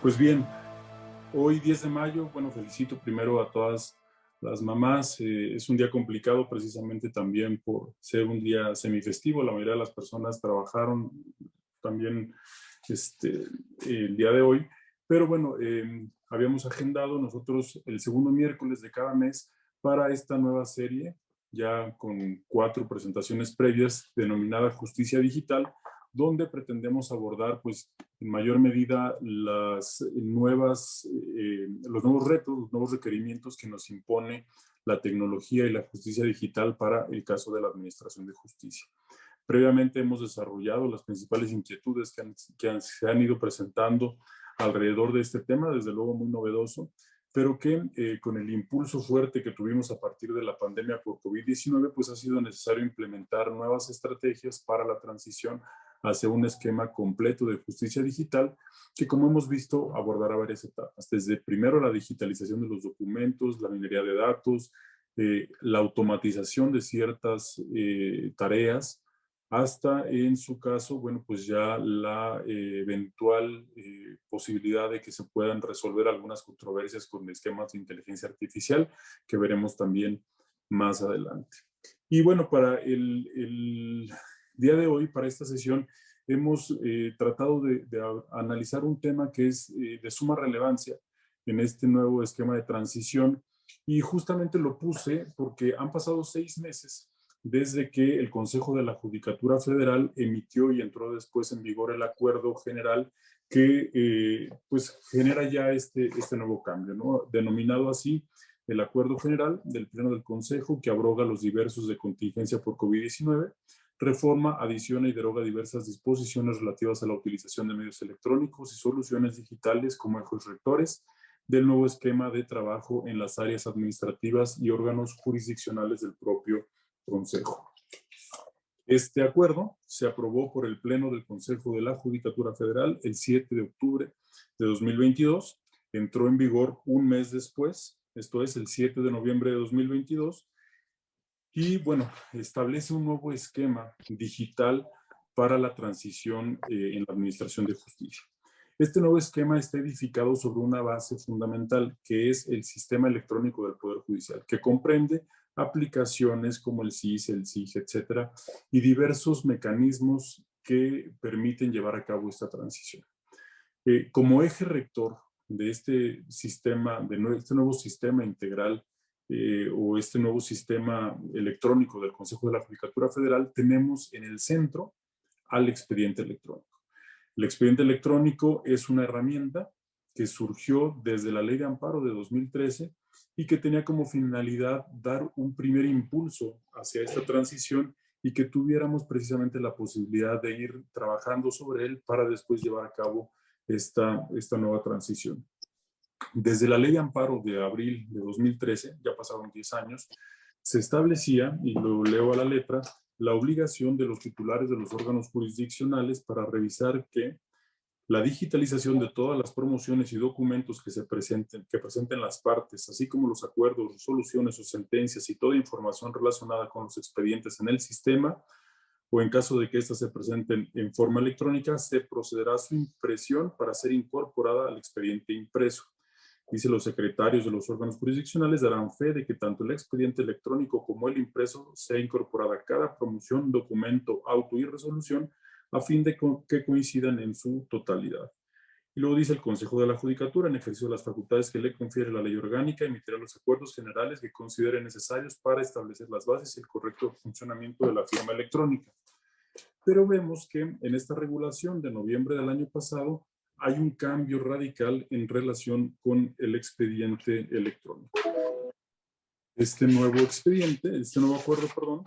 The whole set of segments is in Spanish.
Pues bien, hoy 10 de mayo, bueno, felicito primero a todas las mamás. Es un día complicado precisamente también por ser un día semifestivo. La mayoría de las personas trabajaron también el día de hoy. Pero bueno, habíamos agendado nosotros el segundo miércoles de cada mes para esta nueva serie, ya con 4 presentaciones previas denominada Justicia Digital, donde pretendemos abordar pues en mayor medida los nuevos retos, los nuevos requerimientos que nos impone la tecnología y la justicia digital para el caso de la administración de justicia. Previamente hemos desarrollado las principales inquietudes se han ido presentando alrededor de este tema, desde luego muy novedoso, pero que con el impulso fuerte que tuvimos a partir de la pandemia por COVID-19, pues ha sido necesario implementar nuevas estrategias para la transición hacia un esquema completo de justicia digital que, como hemos visto, abordará varias etapas. Desde primero la digitalización de los documentos, la minería de datos, la automatización de ciertas tareas, hasta en su caso, bueno, pues ya la eventual posibilidad de que se puedan resolver algunas controversias con esquemas de inteligencia artificial que veremos también más adelante. Y bueno, para el día de hoy, para esta sesión, hemos tratado de analizar un tema que es de suma relevancia en este nuevo esquema de transición, y justamente lo puse porque han pasado 6 meses desde que el Consejo de la Judicatura Federal emitió y entró después en vigor el acuerdo general que pues genera ya este nuevo cambio, ¿no? Denominado así el Acuerdo General del Pleno del Consejo, que abroga los diversos de contingencia por COVID-19, reforma, adiciona y deroga diversas disposiciones relativas a la utilización de medios electrónicos y soluciones digitales como ejos rectores del nuevo esquema de trabajo en las áreas administrativas y órganos jurisdiccionales del propio Consejo. Este acuerdo se aprobó por el Pleno del Consejo de la Judicatura Federal el 7 de octubre de 2022, entró en vigor un mes después, esto es el 7 de noviembre de 2022, y bueno, establece un nuevo esquema digital para la transición en la administración de justicia. Este nuevo esquema está edificado sobre una base fundamental, que es el Sistema Electrónico del Poder Judicial, que comprende aplicaciones como el SIS, el SIG, etcétera, y diversos mecanismos que permiten llevar a cabo esta transición. Como eje rector de este sistema, este nuevo sistema integral o este nuevo sistema electrónico del Consejo de la Judicatura Federal, tenemos en el centro al expediente electrónico. El expediente electrónico es una herramienta que surgió desde la Ley de Amparo de 2013 y que tenía como finalidad dar un primer impulso hacia esta transición y que tuviéramos precisamente la posibilidad de ir trabajando sobre él para después llevar a cabo esta nueva transición. Desde la Ley de Amparo de abril de 2013, ya pasaron 10 años, se establecía, y lo leo a la letra, la obligación de los titulares de los órganos jurisdiccionales para revisar que la digitalización de todas las promociones y documentos que presenten las partes, así como los acuerdos, resoluciones o sentencias y toda información relacionada con los expedientes en el sistema, o en caso de que éstas se presenten en forma electrónica, se procederá a su impresión para ser incorporada al expediente impreso. Dice, los secretarios de los órganos jurisdiccionales darán fe de que tanto el expediente electrónico como el impreso sea incorporada a cada promoción, documento, auto y resolución a fin de que coincidan en su totalidad. Y luego dice, el Consejo de la Judicatura, en ejercicio de las facultades que le confiere la ley orgánica, emitirá los acuerdos generales que considere necesarios para establecer las bases y el correcto funcionamiento de la firma electrónica. Pero vemos que en esta regulación de noviembre del año pasado hay un cambio radical en relación con el expediente electrónico. Este nuevo acuerdo, perdón,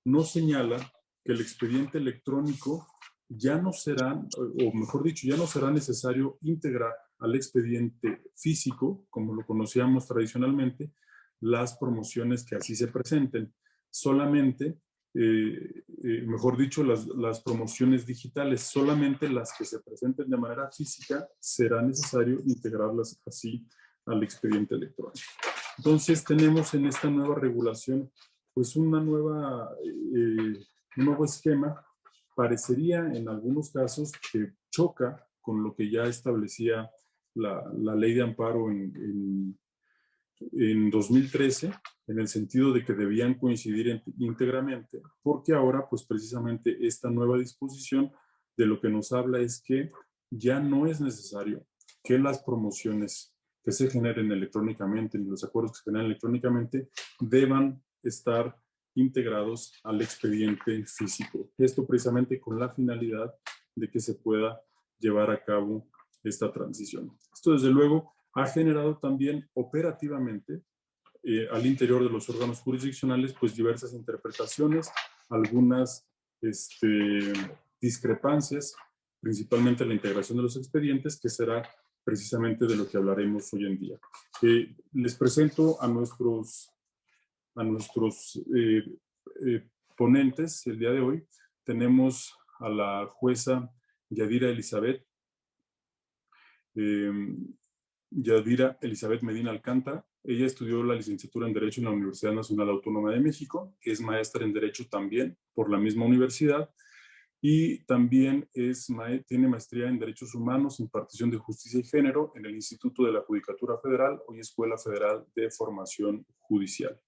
nos señala que el expediente electrónico ya no será, o mejor dicho, ya no será necesario integrar al expediente físico, como lo conocíamos tradicionalmente, las promociones que así se presenten. Solamente, mejor dicho, las promociones digitales, solamente las que se presenten de manera física, será necesario integrarlas así al expediente electrónico. Entonces, tenemos en esta nueva regulación pues un nuevo esquema. Parecería en algunos casos que choca con lo que ya establecía la ley de amparo en 2013, en el sentido de que debían coincidir íntegramente, porque ahora, pues precisamente esta nueva disposición de lo que nos habla es que ya no es necesario que las promociones que se generen electrónicamente, ni los acuerdos que se generen electrónicamente, deban estar integrados al expediente físico. Esto precisamente con la finalidad de que se pueda llevar a cabo esta transición. Esto, desde luego, ha generado también operativamente al interior de los órganos jurisdiccionales pues diversas interpretaciones, algunas discrepancias, principalmente la integración de los expedientes, que será precisamente de lo que hablaremos hoy en día. Les presento a nuestros ponentes el día de hoy. Tenemos a la jueza Yadira Elizabeth Medina Alcántara. Ella estudió la licenciatura en Derecho en la Universidad Nacional Autónoma de México, es maestra en Derecho también por la misma universidad, y también tiene maestría en Derechos Humanos, Impartición de Justicia y Género en el Instituto de la Judicatura Federal, hoy Escuela Federal de Formación Judicial.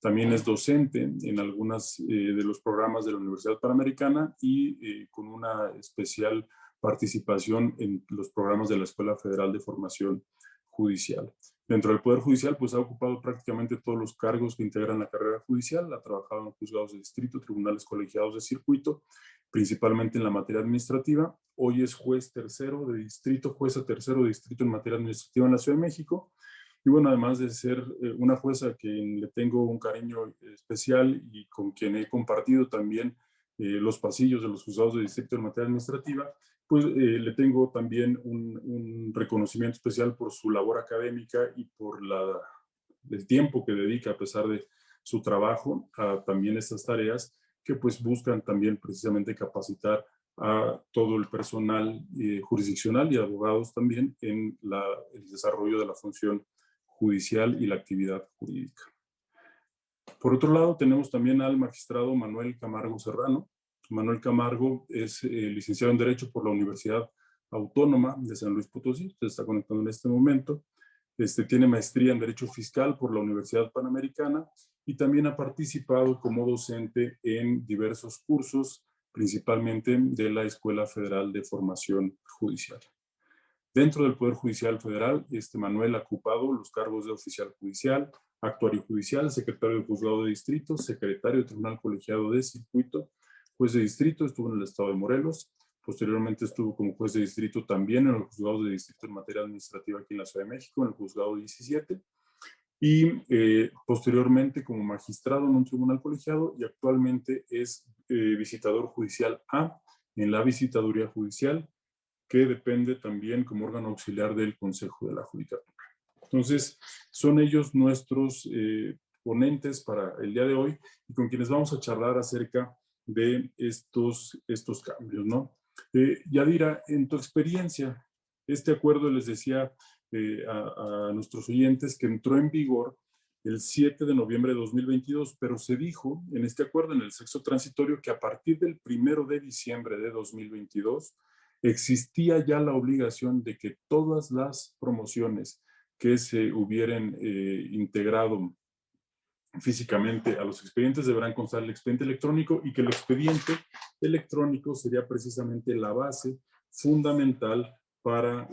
También es docente en algunos de los programas de la Universidad Panamericana y con una especial participación en los programas de la Escuela Federal de Formación Judicial. Dentro del Poder Judicial, pues ha ocupado prácticamente todos los cargos que integran la carrera judicial, ha trabajado en juzgados de distrito, tribunales colegiados de circuito, principalmente en la materia administrativa. Hoy es juez tercero de distrito, jueza tercero de distrito en materia administrativa en la Ciudad de México. Y bueno, además de ser una jueza a quien le tengo un cariño especial y con quien he compartido también los pasillos de los juzgados de distrito en materia administrativa, pues le tengo también un reconocimiento especial por su labor académica y por el tiempo que dedica, a pesar de su trabajo, a también estas tareas que pues buscan también precisamente capacitar a todo el personal jurisdiccional y abogados también en el desarrollo de la función judicial y la actividad jurídica. Por otro lado, tenemos también al magistrado Manuel Camargo Serrano. Manuel Camargo es licenciado en Derecho por la Universidad Autónoma de San Luis Potosí, se está conectando en este momento. Tiene maestría en Derecho Fiscal por la Universidad Panamericana y también ha participado como docente en diversos cursos, principalmente de la Escuela Federal de Formación Judicial. Dentro del Poder Judicial Federal, Manuel ha ocupado los cargos de oficial judicial, actuario judicial, secretario del Juzgado de Distrito, secretario del Tribunal Colegiado de Circuito, juez de distrito, estuvo en el estado de Morelos, posteriormente estuvo como juez de distrito también en los juzgados de distrito en materia administrativa aquí en la Ciudad de México, en el Juzgado 17, y posteriormente como magistrado en un tribunal colegiado y actualmente es visitador judicial A en la Visitaduría Judicial, que depende también como órgano auxiliar del Consejo de la Judicatura. Entonces, son ellos nuestros ponentes para el día de hoy y con quienes vamos a charlar acerca de estos cambios, ¿no? Yadira, en tu experiencia, este acuerdo, les decía a nuestros oyentes, que entró en vigor el 7 de noviembre de 2022, pero se dijo en este acuerdo, en el sexto transitorio, que a partir del 1 de diciembre de 2022 existía ya la obligación de que todas las promociones que se hubieran integrado físicamente a los expedientes deberán constar el expediente electrónico y que el expediente electrónico sería precisamente la base fundamental para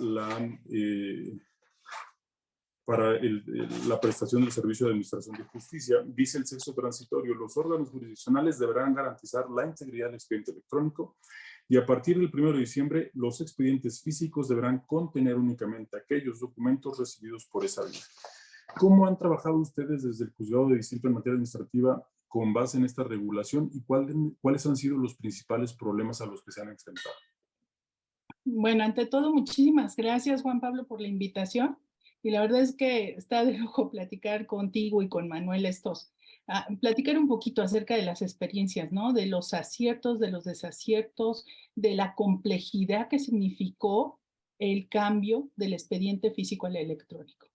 la prestación del servicio de administración de justicia. Dice el sexto transitorio, los órganos jurisdiccionales deberán garantizar la integridad del expediente electrónico y a partir del 1 de diciembre los expedientes físicos deberán contener únicamente aquellos documentos recibidos por esa vía. ¿Cómo han trabajado ustedes desde el Juzgado de Distrito en materia administrativa con base en esta regulación y cuáles han sido los principales problemas a los que se han enfrentado? Bueno, ante todo, muchísimas gracias, Juan Pablo, por la invitación. Y la verdad es que está de lujo platicar contigo y con Manuel platicar un poquito acerca de las experiencias, ¿no? De los aciertos, de los desaciertos, de la complejidad que significó el cambio del expediente físico al electrónico,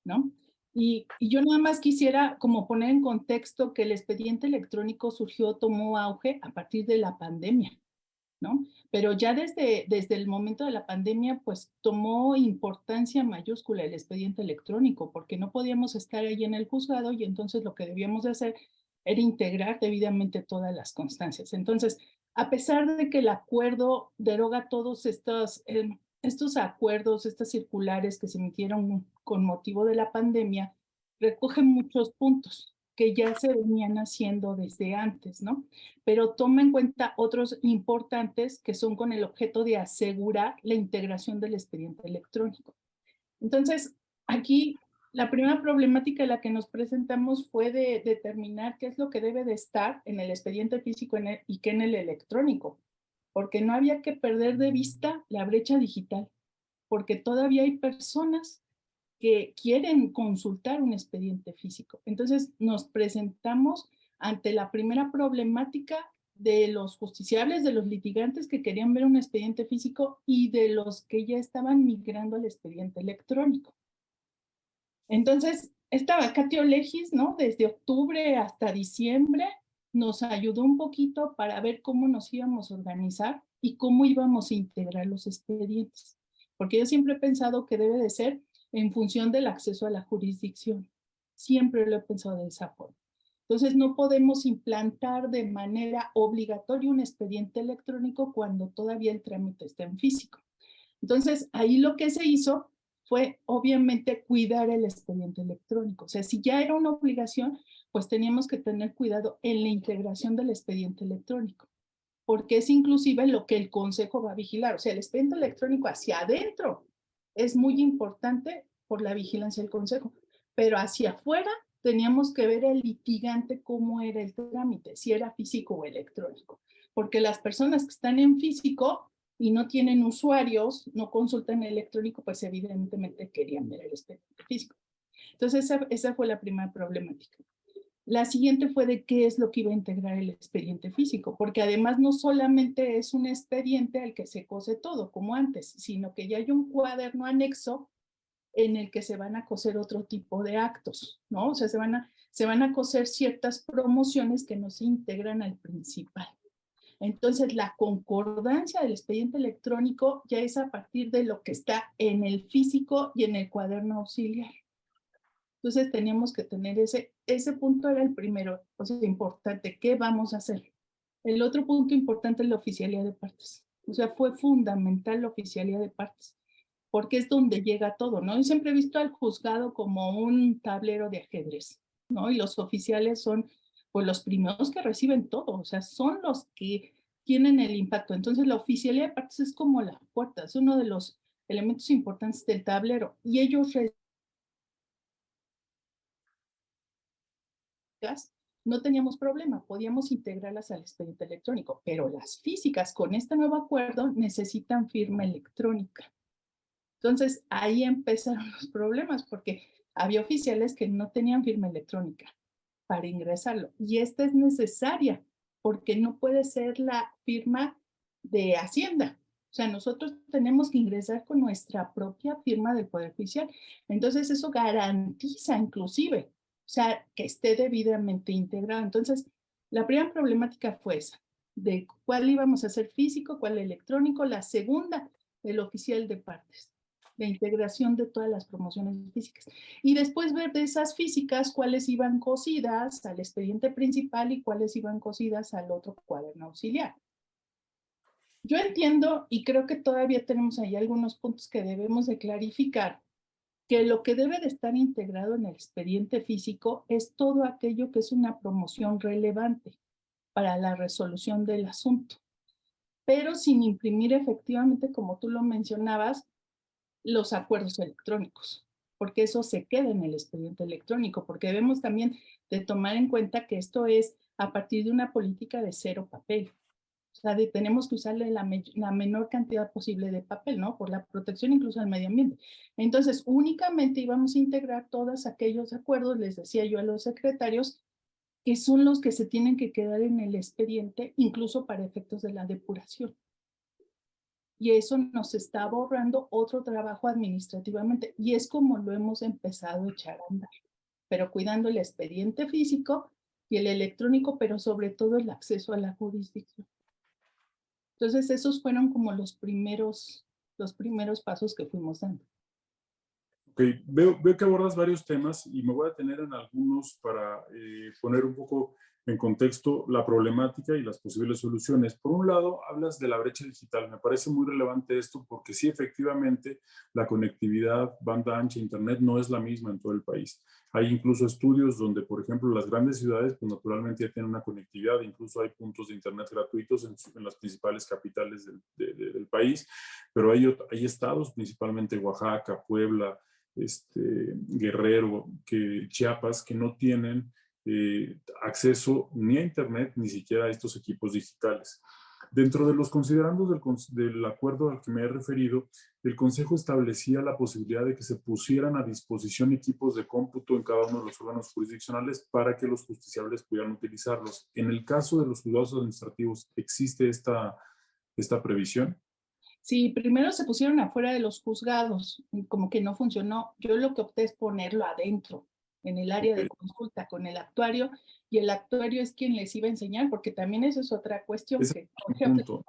¿no? Y yo nada más quisiera como poner en contexto que el expediente electrónico tomó auge a partir de la pandemia, ¿no? Pero ya desde el momento de la pandemia, pues tomó importancia mayúscula el expediente electrónico, porque no podíamos estar ahí en el juzgado y entonces lo que debíamos de hacer era integrar debidamente todas las constancias. Entonces, a pesar de que el acuerdo deroga todos estos acuerdos, estas circulares que se emitieron con motivo de la pandemia, recogen muchos puntos que ya se venían haciendo desde antes, ¿no? Pero toma en cuenta otros importantes que son con el objeto de asegurar la integración del expediente electrónico. Entonces, aquí la primera problemática a la que nos presentamos fue de determinar qué es lo que debe de estar en el expediente físico y qué en el electrónico, porque no había que perder de vista la brecha digital, porque todavía hay personas que quieren consultar un expediente físico. Entonces nos presentamos ante la primera problemática de los justiciables, de los litigantes que querían ver un expediente físico y de los que ya estaban migrando al expediente electrónico. Entonces, esta vacatio legis, ¿no? Desde octubre hasta diciembre nos ayudó un poquito para ver cómo nos íbamos a organizar y cómo íbamos a integrar los expedientes. Porque yo siempre he pensado que debe de ser en función del acceso a la jurisdicción. Siempre lo he pensado de esa forma. Entonces, no podemos implantar de manera obligatoria un expediente electrónico cuando todavía el trámite está en físico. Entonces, ahí lo que se hizo fue obviamente cuidar el expediente electrónico. O sea, si ya era una obligación, pues teníamos que tener cuidado en la integración del expediente electrónico, porque es inclusive lo que el consejo va a vigilar. O sea, el expediente electrónico hacia adentro es muy importante por la vigilancia del consejo, pero hacia afuera teníamos que ver al litigante cómo era el trámite, si era físico o electrónico, porque las personas que están en físico y no tienen usuarios, no consultan electrónico, pues evidentemente querían ver el expediente físico. Entonces esa fue la primera problemática. La siguiente fue de qué es lo que iba a integrar el expediente físico, porque además no solamente es un expediente al que se cose todo, como antes, sino que ya hay un cuaderno anexo en el que se van a coser otro tipo de actos, ¿no? O sea, se van a coser ciertas promociones que no se integran al principal. Entonces, la concordancia del expediente electrónico ya es a partir de lo que está en el físico y en el cuaderno auxiliar. Entonces, teníamos que tener ese punto era el primero, o sea, importante, ¿qué vamos a hacer? El otro punto importante es la oficialía de partes. O sea, fue fundamental la oficialía de partes, porque es donde llega todo, ¿no? Yo siempre he visto al juzgado como un tablero de ajedrez, ¿no? Y los oficiales son, pues, los primeros que reciben todo, o sea, son los que tienen el impacto. Entonces, la oficialía de partes es como la puerta, es uno de los elementos importantes del tablero, y ellos no teníamos problema, podíamos integrarlas al expediente electrónico, pero las físicas con este nuevo acuerdo necesitan firma electrónica. Entonces ahí empezaron los problemas porque había oficiales que no tenían firma electrónica para ingresarlo y esta es necesaria porque no puede ser la firma de Hacienda. O sea, nosotros tenemos que ingresar con nuestra propia firma del Poder Judicial. Entonces eso garantiza inclusive, o sea, que esté debidamente integrado. Entonces, la primera problemática fue esa, de cuál íbamos a hacer físico, cuál electrónico. La segunda, el oficial de partes, la integración de todas las promociones físicas. Y después ver de esas físicas cuáles iban cosidas al expediente principal y cuáles iban cosidas al otro cuaderno auxiliar. Yo entiendo y creo que todavía tenemos ahí algunos puntos que debemos de clarificar, que lo que debe de estar integrado en el expediente físico es todo aquello que es una promoción relevante para la resolución del asunto, pero sin imprimir efectivamente, como tú lo mencionabas, los acuerdos electrónicos, porque eso se queda en el expediente electrónico, porque debemos también de tomar en cuenta que esto es a partir de una política de cero papel. O sea, tenemos que usarle la menor cantidad posible de papel, ¿no? Por la protección incluso al medio ambiente. Entonces, únicamente íbamos a integrar todos aquellos acuerdos, les decía yo a los secretarios, que son los que se tienen que quedar en el expediente, incluso para efectos de la depuración. Y eso nos está borrando otro trabajo administrativamente. Y es como lo hemos empezado a echar a andar, pero cuidando el expediente físico y el electrónico, pero sobre todo el acceso a la jurisdicción. Entonces, esos fueron como los primeros pasos que fuimos dando. Ok, veo que abordas varios temas y me voy a detener en algunos para poner un poco en contexto la problemática y las posibles soluciones. Por un lado, hablas de la brecha digital. Me parece muy relevante esto porque sí, efectivamente, la conectividad, banda ancha, internet no es la misma en todo el país. Hay incluso estudios donde, por ejemplo, las grandes ciudades, pues naturalmente ya tienen una conectividad, incluso hay puntos de internet gratuitos en las principales capitales del país, pero hay estados, principalmente Oaxaca, Puebla, Guerrero, Chiapas, que no tienen acceso ni a Internet, ni siquiera a estos equipos digitales. Dentro de los considerandos del acuerdo al que me he referido, el Consejo establecía la posibilidad de que se pusieran a disposición equipos de cómputo en cada uno de los órganos jurisdiccionales para que los justiciables pudieran utilizarlos. En el caso de los juzgados administrativos, ¿existe esta previsión? Sí, primero se pusieron afuera de los juzgados, como que no funcionó. Yo lo que opté es ponerlo adentro, en el área de Okay. consulta con el actuario, y el actuario es quien les iba a enseñar, porque también eso es otra cuestión, Ese que es por un ejemplo, punto.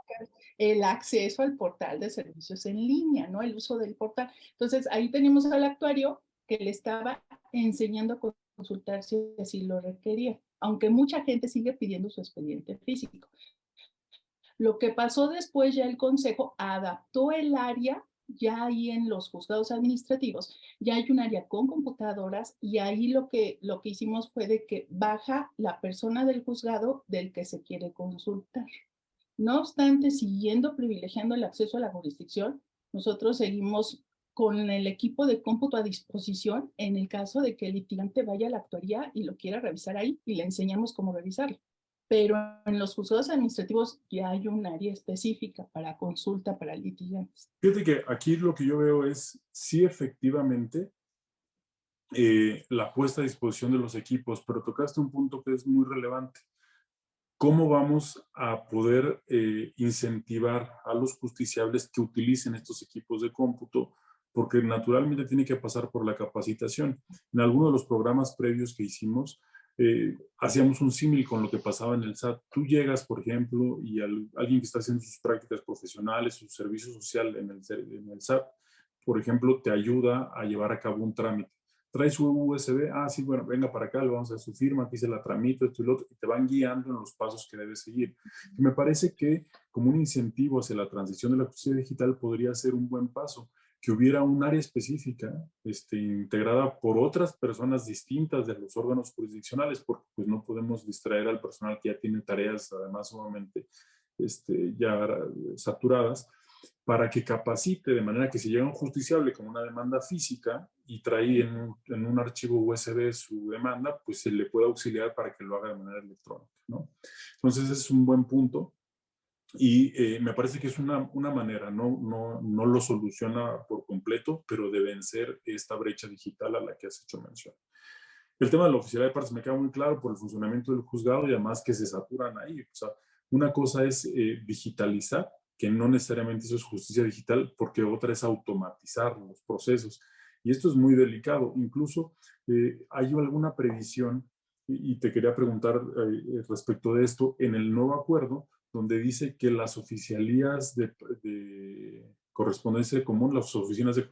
el acceso al portal de servicios en línea, ¿no? El uso del portal. Entonces, ahí tenemos al actuario que le estaba enseñando a consultar si así lo requería, aunque mucha gente sigue pidiendo su expediente físico. Lo que pasó después, ya el Consejo adaptó el área, ya ahí en los juzgados administrativos, ya hay un área con computadoras, y ahí lo que hicimos fue de que baja la persona del juzgado del que se quiere consultar. No obstante, siguiendo privilegiando el acceso a la jurisdicción, nosotros seguimos con el equipo de cómputo a disposición en el caso de que el litigante vaya a la actuaría y lo quiera revisar ahí, y le enseñamos cómo revisarlo. Pero en los juzgados administrativos ya hay un área específica para consulta para litigantes. Fíjate que aquí lo que yo veo es, sí, efectivamente, la puesta a disposición de los equipos, pero tocaste un punto que es muy relevante. ¿Cómo vamos a poder incentivar a los justiciables que utilicen estos equipos de cómputo? Porque naturalmente tiene que pasar por la capacitación. En alguno de los programas previos que hicimos, hacíamos un símil con lo que pasaba en el SAT. Tú llegas, por ejemplo, y alguien que está haciendo sus prácticas profesionales, su servicio social en el SAT, por ejemplo, te ayuda a llevar a cabo un trámite. Trae su USB, sí, bueno, venga para acá, le vamos a hacer su firma, aquí se la tramito, esto y lo otro, y te van guiando en los pasos que debes seguir. Y me parece que como un incentivo hacia la transición de la justicia digital podría ser un buen paso, que hubiera un área específica integrada por otras personas distintas de los órganos jurisdiccionales, porque pues no podemos distraer al personal que ya tiene tareas además sumamente ya saturadas, para que capacite de manera que si llega un justiciable con una demanda física y trae en un archivo USB su demanda, pues se le puede auxiliar para que lo haga de manera electrónica, ¿no? Entonces, ese es un buen punto y me parece que es una manera, no lo soluciona por completo, pero de vencer esta brecha digital a la que has hecho mención. El tema de la oficialidad de partes me queda muy claro por el funcionamiento del juzgado y además que se saturan ahí. O sea, una cosa es digitalizar, que no necesariamente eso es justicia digital, porque otra es automatizar los procesos. Y esto es muy delicado. Incluso hay alguna previsión, y te quería preguntar respecto de esto, en el nuevo acuerdo, donde dice que las oficialías de correspondencia común, las oficinas de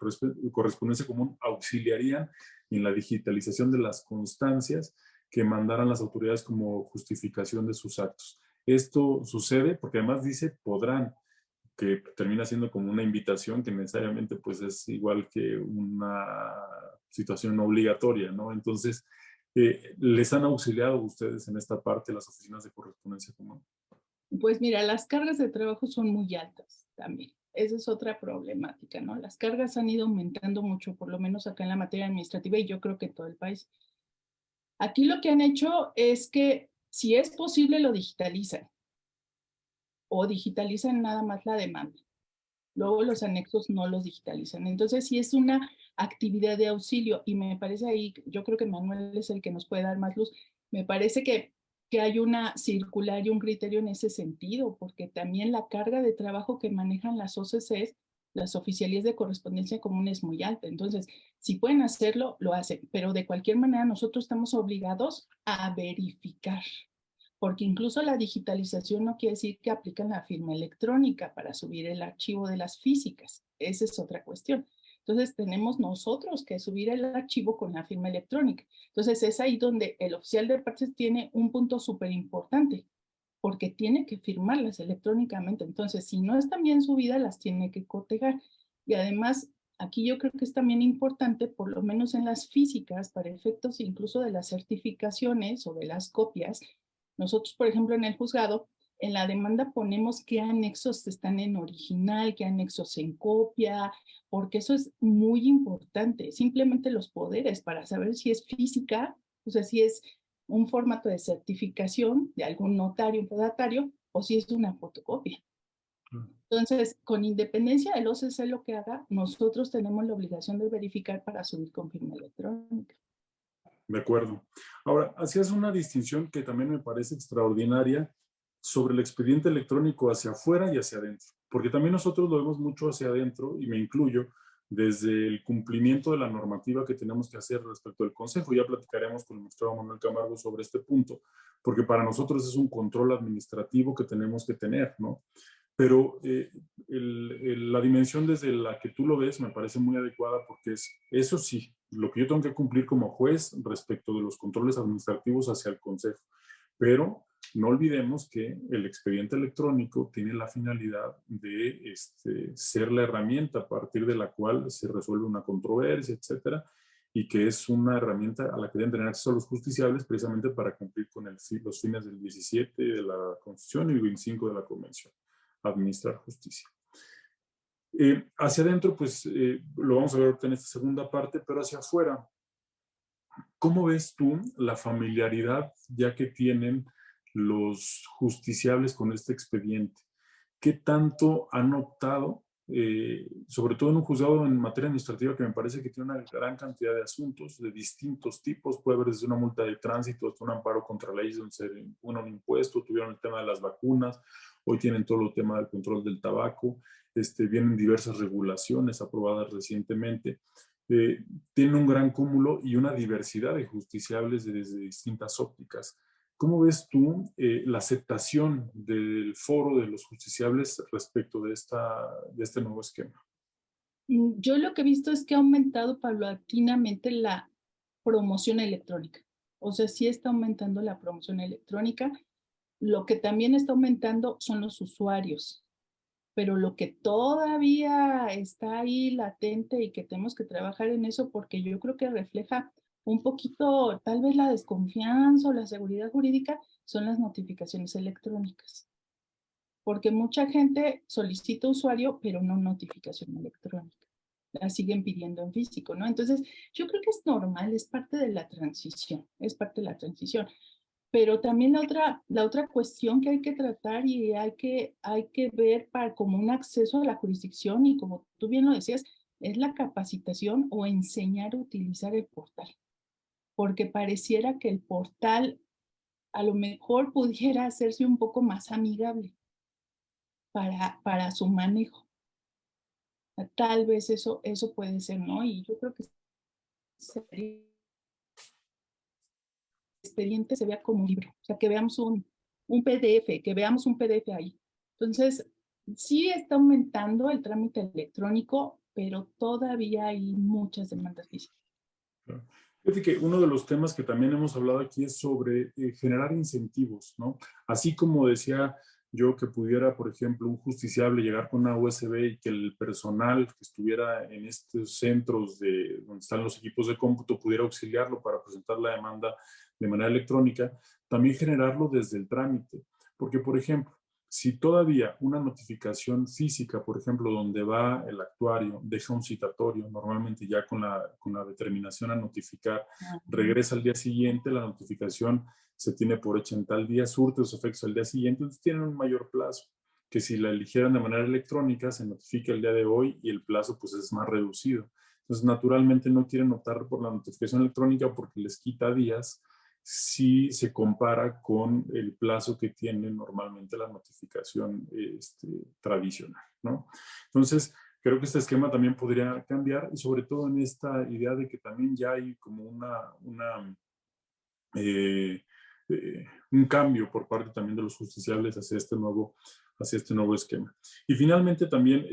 correspondencia común auxiliarían en la digitalización de las constancias que mandaran las autoridades como justificación de sus actos. Esto sucede porque además dice podrán, que termina siendo como una invitación que necesariamente pues es igual que una situación obligatoria, ¿no? Entonces, ¿les han auxiliado ustedes en esta parte las oficinas de correspondencia común? Pues mira, las cargas de trabajo son muy altas también. Esa es otra problemática, ¿no? Las cargas han ido aumentando mucho, por lo menos acá en la materia administrativa, y yo creo que en todo el país. Aquí lo que han hecho es que, si es posible, lo digitalizan, o digitalizan nada más la demanda. Luego los anexos no los digitalizan. Entonces, sí es una actividad de auxilio, y me parece ahí, yo creo que Manuel es el que nos puede dar más luz. Me parece que hay una circular y un criterio en ese sentido, porque también la carga de trabajo que manejan las OCCs, las oficialías de correspondencia común, es muy alta. Entonces, si pueden hacerlo, lo hacen, pero de cualquier manera nosotros estamos obligados a verificar, porque incluso la digitalización no quiere decir que aplican la firma electrónica para subir el archivo de las físicas. Esa es otra cuestión. Entonces, tenemos nosotros que subir el archivo con la firma electrónica. Entonces, es ahí donde el oficial de partes tiene un punto súper importante, porque tiene que firmarlas electrónicamente. Entonces, si no están bien subidas, las tiene que cotejar. Y además, aquí yo creo que es también importante, por lo menos en las físicas, para efectos incluso de las certificaciones o de las copias. Nosotros, por ejemplo, en el juzgado, en la demanda ponemos qué anexos están en original, qué anexos en copia, porque eso es muy importante. Simplemente los poderes para saber si es física, o sea, si es un formato de certificación de algún notario, un fedatario, o si es una fotocopia. Entonces, con independencia del OCC lo que haga, nosotros tenemos la obligación de verificar para subir con firma electrónica. De acuerdo. Ahora, hacías una distinción que también me parece extraordinaria sobre el expediente electrónico hacia afuera y hacia adentro, porque también nosotros lo vemos mucho hacia adentro, y me incluyo, desde el cumplimiento de la normativa que tenemos que hacer respecto al Consejo. Ya platicaremos con el magistrado Manuel Camargo sobre este punto, porque para nosotros es un control administrativo que tenemos que tener, ¿no? Pero la dimensión desde la que tú lo ves me parece muy adecuada, porque es, eso sí, lo que yo tengo que cumplir como juez respecto de los controles administrativos hacia el Consejo. Pero no olvidemos que el expediente electrónico tiene la finalidad de ser la herramienta a partir de la cual se resuelve una controversia, etcétera, y que es una herramienta a la que deben tener acceso los justiciables precisamente para cumplir con los fines del 17 de la Constitución y el 25 de la Convención, administrar justicia. Hacia adentro, pues lo vamos a ver en esta segunda parte, pero hacia afuera, ¿cómo ves tú la familiaridad ya que tienen los justiciables con este expediente? ¿Qué tanto han optado, sobre todo en un juzgado en materia administrativa que me parece que tiene una gran cantidad de asuntos de distintos tipos? Puede haber desde una multa de tránsito hasta un amparo contra leyes donde se impone un impuesto, tuvieron el tema de las vacunas, hoy tienen todo el tema del control del tabaco, vienen diversas regulaciones aprobadas recientemente. Tiene un gran cúmulo y una diversidad de justiciables desde distintas ópticas. ¿Cómo ves tú la aceptación del foro de los justiciables respecto de este nuevo esquema? Yo lo que he visto es que ha aumentado paulatinamente la promoción electrónica. O sea, sí está aumentando la promoción electrónica. Lo que también está aumentando son los usuarios. Pero lo que todavía está ahí latente y que tenemos que trabajar en eso, porque yo creo que refleja un poquito tal vez la desconfianza o la seguridad jurídica, son las notificaciones electrónicas. Porque mucha gente solicita usuario, pero no notificación electrónica. La siguen pidiendo en físico, ¿no? Entonces, yo creo que es normal, es parte de la transición, es parte de la transición. Pero también la otra cuestión que hay que tratar y hay que ver para, como un acceso a la jurisdicción, y como tú bien lo decías, es la capacitación o enseñar a utilizar el portal. Porque pareciera que el portal a lo mejor pudiera hacerse un poco más amigable para su manejo. Tal vez eso puede ser, ¿no? Y yo creo que el expediente se vea como un libro, o sea, que veamos un PDF, que veamos un PDF ahí. Entonces, sí está aumentando el trámite electrónico, pero todavía hay muchas demandas físicas. Claro. Fíjate que uno de los temas que también hemos hablado aquí es sobre generar incentivos, ¿no? Así como decía yo que pudiera, por ejemplo, un justiciable llegar con una USB y que el personal que estuviera en estos centros donde están los equipos de cómputo pudiera auxiliarlo para presentar la demanda de manera electrónica, también generarlo desde el trámite. Porque, por ejemplo, si todavía una notificación física, por ejemplo, donde va el actuario, deja un citatorio, normalmente ya con la determinación a notificar, regresa al día siguiente, la notificación se tiene por hecha en tal día, surte los efectos al día siguiente, entonces tienen un mayor plazo, que si la eligieran de manera electrónica, se notifica el día de hoy y el plazo pues es más reducido. Entonces, naturalmente no quieren optar por la notificación electrónica porque les quita días si se compara con el plazo que tiene normalmente la notificación tradicional, ¿no? Entonces, creo que este esquema también podría cambiar, y sobre todo en esta idea de que también ya hay como un cambio por parte también de los justiciables hacia este nuevo esquema. Y finalmente también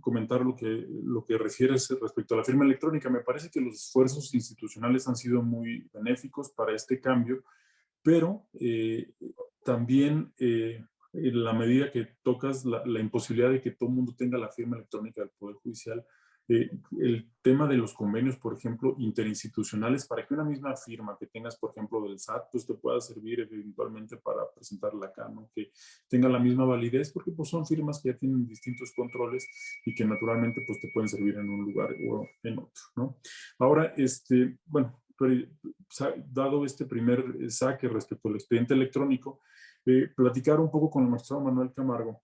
comentar lo que refieres respecto a la firma electrónica. Me parece que los esfuerzos institucionales han sido muy benéficos para este cambio, pero también en la medida que tocas la imposibilidad de que todo el mundo tenga la firma electrónica del Poder Judicial, el tema de los convenios, por ejemplo, interinstitucionales, para que una misma firma que tengas, por ejemplo, del SAT, pues te pueda servir eventualmente para presentarla acá, ¿no? Que tenga la misma validez, porque pues son firmas que ya tienen distintos controles y que naturalmente pues te pueden servir en un lugar o en otro, ¿no? Ahora, bueno, dado este primer saque respecto al expediente electrónico, platicar un poco con el magistrado Manuel Camargo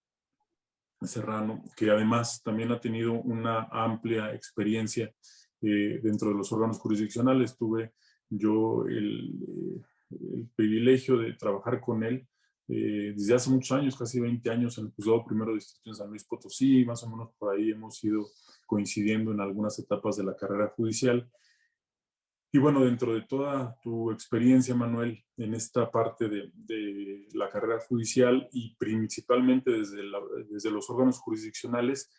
Serrano, que además también ha tenido una amplia experiencia dentro de los órganos jurisdiccionales. Tuve yo el privilegio de trabajar con él desde hace muchos años, casi 20 años, en el Juzgado Primero de Distrito en San Luis Potosí. Más o menos por ahí hemos ido coincidiendo en algunas etapas de la carrera judicial. Y bueno, dentro de toda tu experiencia, Manuel, en esta parte de la carrera judicial y principalmente desde los órganos jurisdiccionales,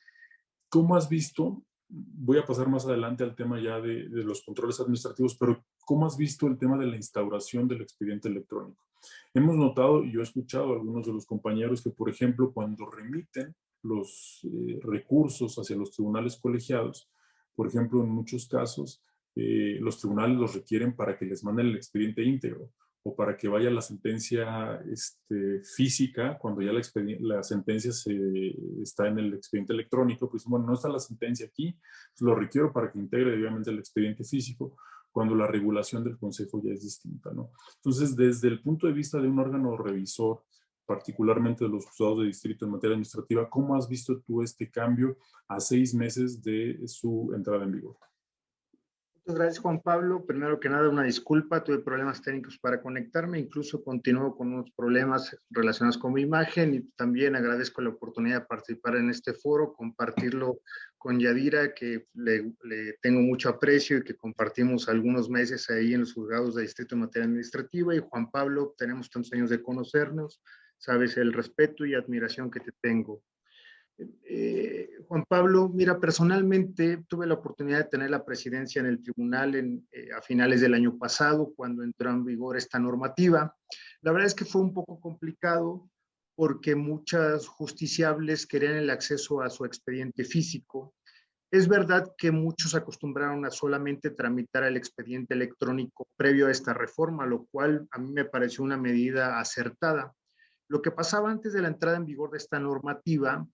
¿cómo has visto? Voy a pasar más adelante al tema ya de los controles administrativos, pero ¿cómo has visto el tema de la instauración del expediente electrónico? Hemos notado, y yo he escuchado a algunos de los compañeros que, por ejemplo, cuando remiten los recursos hacia los tribunales colegiados, por ejemplo, en muchos casos, los tribunales los requieren para que les manden el expediente íntegro o para que vaya la sentencia física, cuando ya la sentencia está en el expediente electrónico, pues bueno, no está la sentencia aquí, pues lo requiero para que integre debidamente el expediente físico, cuando la regulación del Consejo ya es distinta, ¿no? Entonces, desde el punto de vista de un órgano revisor, particularmente de los juzgados de distrito en materia administrativa, ¿cómo has visto tú este cambio a 6 meses de su entrada en vigor? Muchas gracias, Juan Pablo. Primero que nada, una disculpa, tuve problemas técnicos para conectarme, incluso continúo con unos problemas relacionados con mi imagen y también agradezco la oportunidad de participar en este foro, compartirlo con Yadira, que le tengo mucho aprecio y que compartimos algunos meses ahí en los juzgados de distrito en materia administrativa. Y Juan Pablo, tenemos tantos años de conocernos, sabes el respeto y admiración que te tengo. Juan Pablo, mira, personalmente tuve la oportunidad de tener la presidencia en el tribunal a finales del año pasado, cuando entró en vigor esta normativa. La verdad es que fue un poco complicado porque muchas justiciables querían el acceso a su expediente físico. Es verdad que muchos acostumbraron a solamente tramitar el expediente electrónico previo a esta reforma, lo cual a mí me pareció una medida acertada. Lo que pasaba antes de la entrada en vigor de esta normativa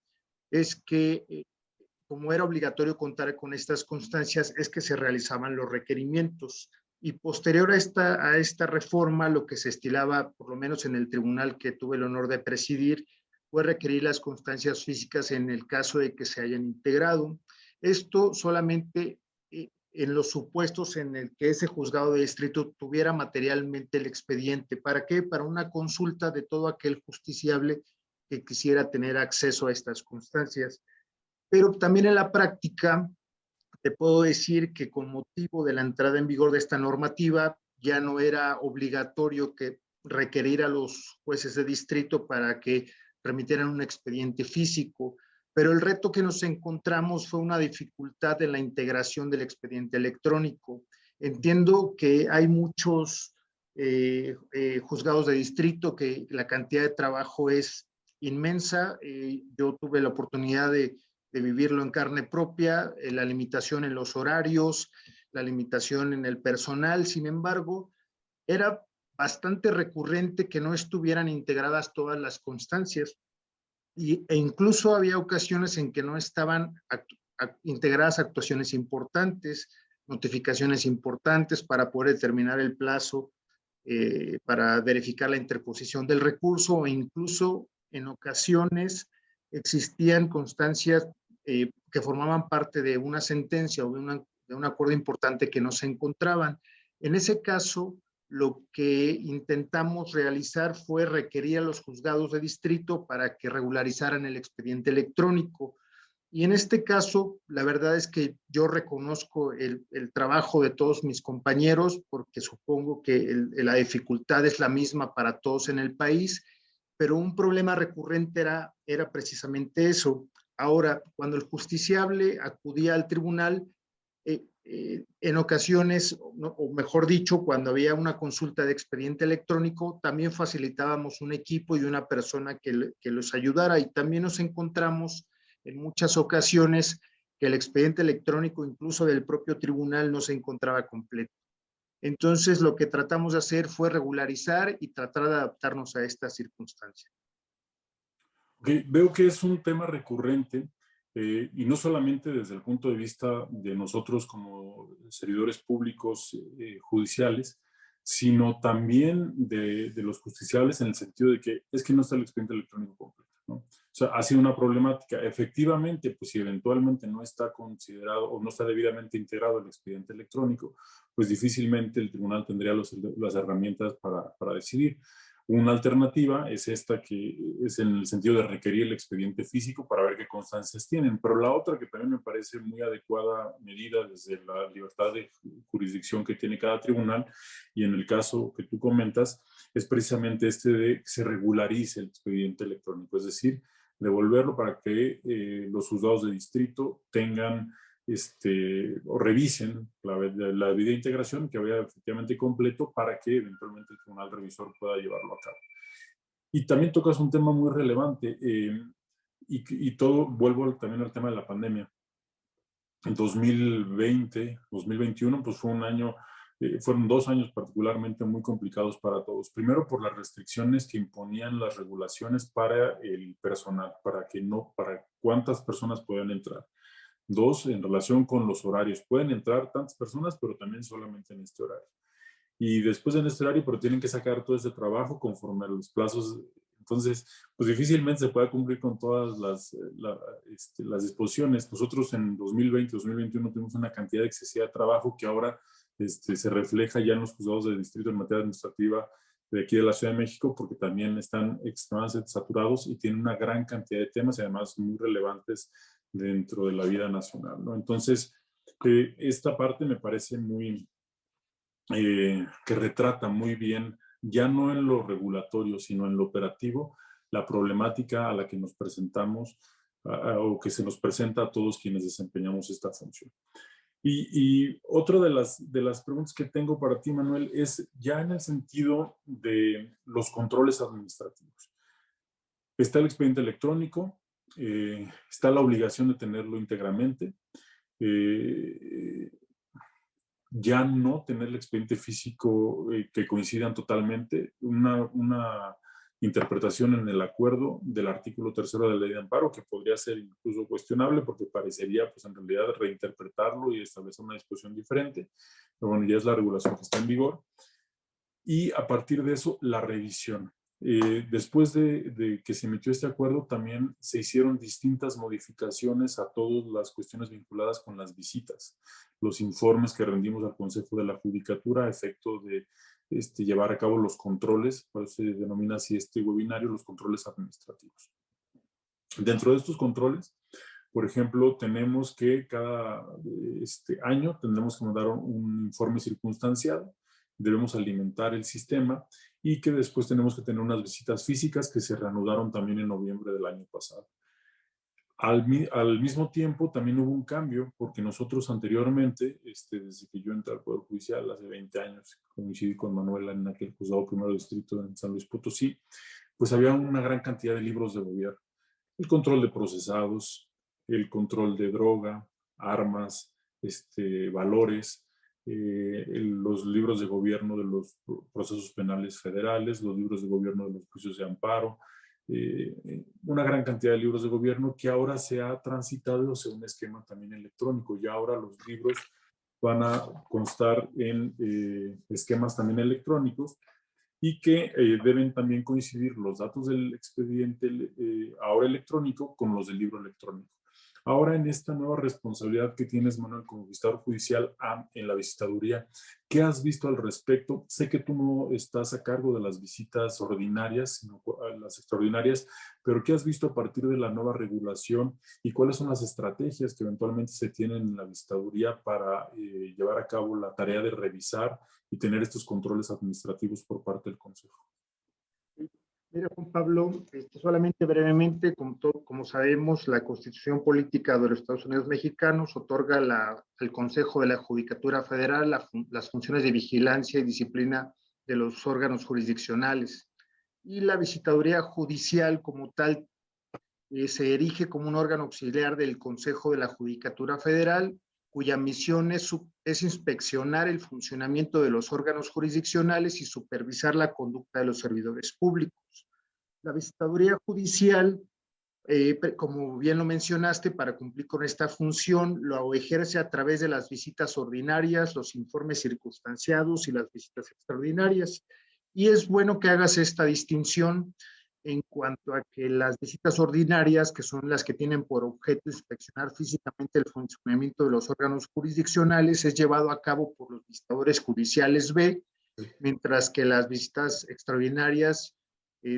es que, como era obligatorio contar con estas constancias, es que se realizaban los requerimientos. Y posterior a esta reforma, lo que se estilaba, por lo menos en el tribunal que tuve el honor de presidir, fue requerir las constancias físicas en el caso de que se hayan integrado. Esto solamente en los supuestos en el que ese juzgado de distrito tuviera materialmente el expediente. ¿Para qué? Para una consulta de todo aquel justiciable que quisiera tener acceso a estas constancias. Pero también en la práctica te puedo decir que con motivo de la entrada en vigor de esta normativa ya no era obligatorio que requerir a los jueces de distrito para que remitieran un expediente físico, pero el reto que nos encontramos fue una dificultad en la integración del expediente electrónico. Entiendo que hay muchos juzgados de distrito, que la cantidad de trabajo es inmensa. Yo tuve la oportunidad de vivirlo en carne propia, la limitación en los horarios, la limitación en el personal. Sin embargo, era bastante recurrente que no estuvieran integradas todas las constancias e incluso había ocasiones en que no estaban integradas actuaciones importantes, notificaciones importantes para poder determinar el plazo para verificar la interposición del recurso, o incluso en ocasiones existían constancias que formaban parte de una sentencia o de un acuerdo importante que no se encontraban. En ese caso, lo que intentamos realizar fue requerir a los juzgados de distrito para que regularizaran el expediente electrónico. Y en este caso, la verdad es que yo reconozco el trabajo de todos mis compañeros, porque supongo que la dificultad es la misma para todos en el país, pero un problema recurrente era precisamente eso. Ahora, cuando el justiciable acudía al tribunal, en ocasiones, o mejor dicho, cuando había una consulta de expediente electrónico, también facilitábamos un equipo y una persona que los ayudara, y también nos encontramos en muchas ocasiones que el expediente electrónico, incluso del propio tribunal, no se encontraba completo. Entonces, lo que tratamos de hacer fue regularizar y tratar de adaptarnos a esta circunstancia. Okay, veo que es un tema recurrente y no solamente desde el punto de vista de nosotros como servidores públicos judiciales, sino también de los justiciables en el sentido de que es que no está el expediente electrónico completo, ¿no? O sea, ha sido una problemática. Efectivamente, pues si eventualmente no está considerado o no está debidamente integrado el expediente electrónico, pues difícilmente el tribunal tendría las herramientas para decidir. Una alternativa es esta, que es en el sentido de requerir el expediente físico para ver qué constancias tienen, pero la otra que también me parece muy adecuada medida desde la libertad de jurisdicción que tiene cada tribunal, y en el caso que tú comentas, es precisamente este de que se regularice el expediente electrónico, es decir, devolverlo para que los juzgados de distrito tengan o revisen la debida integración, que vaya efectivamente completo para que eventualmente el tribunal revisor pueda llevarlo a cabo. Y también tocas un tema muy relevante y todo, vuelvo también al tema de la pandemia. En 2020, 2021, pues fue un año, fueron 2 años particularmente muy complicados para todos. Primero por las restricciones que imponían las regulaciones para el personal, para cuántas personas puedan entrar. 2, en relación con los horarios. Pueden entrar tantas personas, pero también solamente en este horario. Y después en este horario, pero tienen que sacar todo ese trabajo conforme a los plazos. Entonces, pues difícilmente se puede cumplir con todas las disposiciones. Nosotros en 2020, 2021 tuvimos una cantidad excesiva de trabajo que ahora se refleja ya en los juzgados de distrito en materia administrativa de aquí de la Ciudad de México, porque también están extremadamente saturados y tienen una gran cantidad de temas y además muy relevantes dentro de la vida nacional, ¿no? Entonces, esta parte me parece que retrata muy bien, ya no en lo regulatorio, sino en lo operativo, la problemática a la que nos presentamos o que se nos presenta a todos quienes desempeñamos esta función. Y otra de las preguntas que tengo para ti, Manuel, es ya en el sentido de los controles administrativos. Está el expediente electrónico, está la obligación de tenerlo íntegramente, ya no tener el expediente físico que coincidan totalmente, una interpretación en el acuerdo del artículo 3º de la ley de amparo que podría ser incluso cuestionable porque parecería pues en realidad reinterpretarlo y establecer una disposición diferente, pero bueno, ya es la regulación que está en vigor. Y a partir de eso, la revisión. Después de que se emitió este acuerdo, también se hicieron distintas modificaciones a todas las cuestiones vinculadas con las visitas, los informes que rendimos al Consejo de la Judicatura a efecto de llevar a cabo los controles, por eso se denomina así este webinario, los controles administrativos. Dentro de estos controles, por ejemplo, tenemos que cada año tendremos que mandar un informe circunstanciado, debemos alimentar el sistema y que después tenemos que tener unas visitas físicas que se reanudaron también en noviembre del año pasado. Al mismo tiempo también hubo un cambio porque nosotros anteriormente, desde que yo entré al Poder Judicial hace 20 años, coincidí con Manuela en aquel juzgado primero distrito en San Luis Potosí, pues había una gran cantidad de libros de gobierno. El control de procesados, el control de droga, armas, valores, los libros de gobierno de los procesos penales federales, los libros de gobierno de los juicios de amparo, una gran cantidad de libros de gobierno que ahora se ha transitado hacia un esquema también electrónico. Y ahora los libros van a constar en esquemas también electrónicos y que deben también coincidir los datos del expediente ahora electrónico con los del libro electrónico. Ahora, en esta nueva responsabilidad que tienes, Manuel, como visitador judicial en la visitaduría, ¿qué has visto al respecto? Sé que tú no estás a cargo de las visitas ordinarias, sino las extraordinarias, pero ¿qué has visto a partir de la nueva regulación y cuáles son las estrategias que eventualmente se tienen en la visitaduría para llevar a cabo la tarea de revisar y tener estos controles administrativos por parte del Consejo? Mira, Juan Pablo, solamente brevemente, como sabemos, la Constitución Política de los Estados Unidos Mexicanos otorga al Consejo de la Judicatura Federal las funciones de vigilancia y disciplina de los órganos jurisdiccionales. Y la visitaduría judicial como tal se erige como un órgano auxiliar del Consejo de la Judicatura Federal, cuya misión es inspeccionar el funcionamiento de los órganos jurisdiccionales y supervisar la conducta de los servidores públicos. La visitaduría judicial, como bien lo mencionaste, para cumplir con esta función, lo ejerce a través de las visitas ordinarias, los informes circunstanciados y las visitas extraordinarias. Y es bueno que hagas esta distinción en cuanto a que las visitas ordinarias, que son las que tienen por objeto inspeccionar físicamente el funcionamiento de los órganos jurisdiccionales, es llevado a cabo por los visitadores judiciales B, mientras que las visitas extraordinarias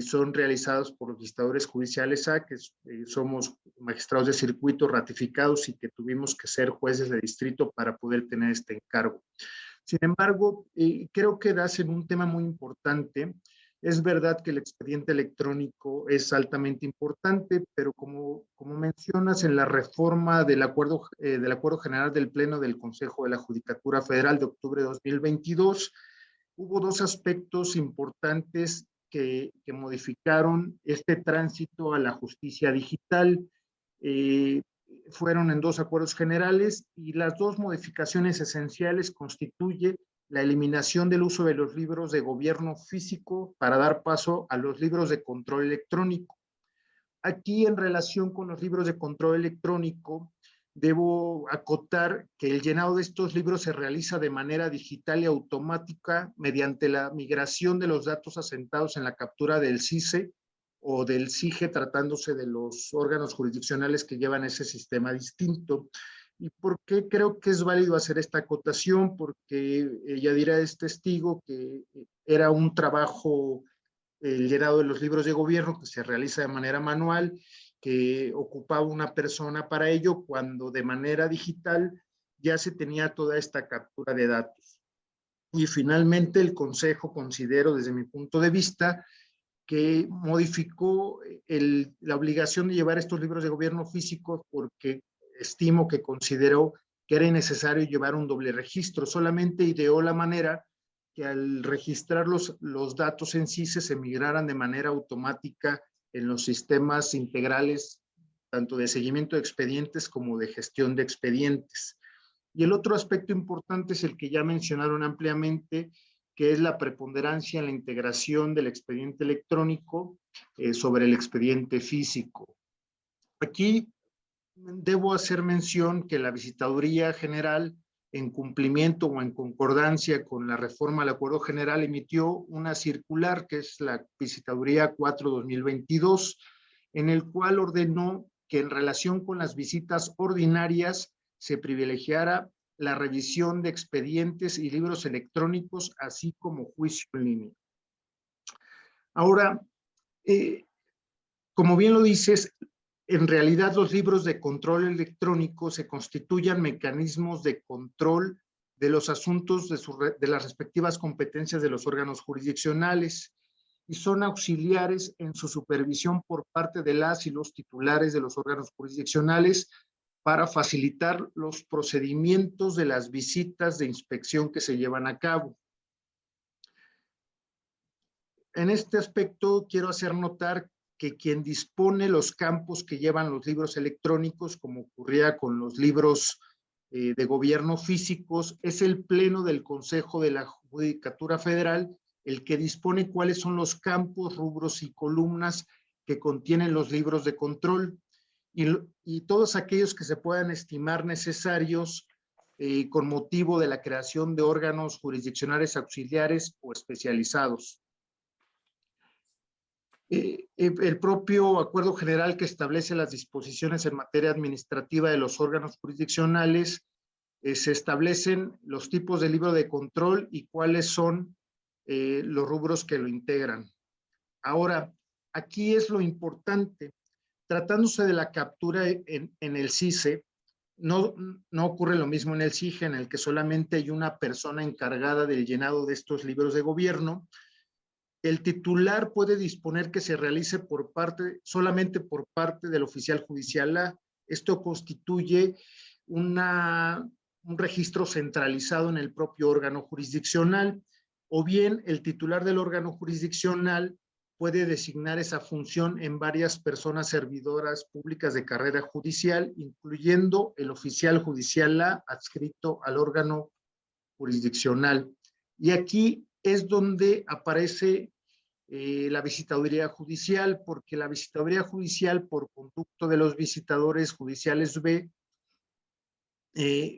son realizadas por los visitadores judiciales A, que somos magistrados de circuito ratificados y que tuvimos que ser jueces de distrito para poder tener este encargo. Sin embargo, creo que das en un tema muy importante. Es verdad que el expediente electrónico es altamente importante, pero como mencionas en la reforma del Acuerdo General del Pleno del Consejo de la Judicatura Federal de octubre de 2022, hubo dos aspectos importantes que modificaron este tránsito a la justicia digital. Fueron en dos acuerdos generales y las dos modificaciones esenciales constituyen la eliminación del uso de los libros de gobierno físico para dar paso a los libros de control electrónico. Aquí, en relación con los libros de control electrónico, debo acotar que el llenado de estos libros se realiza de manera digital y automática mediante la migración de los datos asentados en la captura del CISE o del CIGE, tratándose de los órganos jurisdiccionales que llevan ese sistema distinto. ¿Y por qué creo que es válido hacer esta acotación? Porque Yadira es testigo que era un trabajo, el llenado de los libros de gobierno, que se realiza de manera manual, que ocupaba una persona para ello, cuando de manera digital ya se tenía toda esta captura de datos. Y finalmente el Consejo, considero desde mi punto de vista, que modificó la obligación de llevar estos libros de gobierno físicos porque estimo que consideró que era innecesario llevar un doble registro. Solamente ideó la manera que al registrar los datos en sí se migraran de manera automática en los sistemas integrales, tanto de seguimiento de expedientes como de gestión de expedientes. Y el otro aspecto importante es el que ya mencionaron ampliamente, que es la preponderancia en la integración del expediente electrónico sobre el expediente físico. Aquí debo hacer mención que la Visitaduría General, en cumplimiento o en concordancia con la reforma al Acuerdo General, emitió una circular, que es la Visitaduría 4-2022, en el cual ordenó que en relación con las visitas ordinarias se privilegiara la revisión de expedientes y libros electrónicos, así como juicio en línea. Ahora, como bien lo dices, en realidad los libros de control electrónico se constituyen mecanismos de control de los asuntos de las respectivas competencias de los órganos jurisdiccionales y son auxiliares en su supervisión por parte de las y los titulares de los órganos jurisdiccionales para facilitar los procedimientos de las visitas de inspección que se llevan a cabo. En este aspecto quiero hacer notar que quien dispone los campos que llevan los libros electrónicos, como ocurría con los libros de gobierno físicos, es el Pleno del Consejo de la Judicatura Federal el que dispone cuáles son los campos, rubros y columnas que contienen los libros de control y todos aquellos que se puedan estimar necesarios con motivo de la creación de órganos jurisdiccionales auxiliares o especializados. El propio acuerdo general que establece las disposiciones en materia administrativa de los órganos jurisdiccionales, se establecen los tipos de libro de control y cuáles son los rubros que lo integran. Ahora, aquí es lo importante. Tratándose de la captura en el CICE, no ocurre lo mismo en el CIGE, en el que solamente hay una persona encargada del llenado de estos libros de gobierno. El titular puede disponer que se realice solamente por parte del oficial judicial A. Esto constituye un registro centralizado en el propio órgano jurisdiccional, o bien el titular del órgano jurisdiccional puede designar esa función en varias personas servidoras públicas de carrera judicial, incluyendo el oficial judicial A adscrito al órgano jurisdiccional. Y aquí es donde aparece la visitaduría judicial, porque la visitaduría judicial, por conducto de los visitadores judiciales B,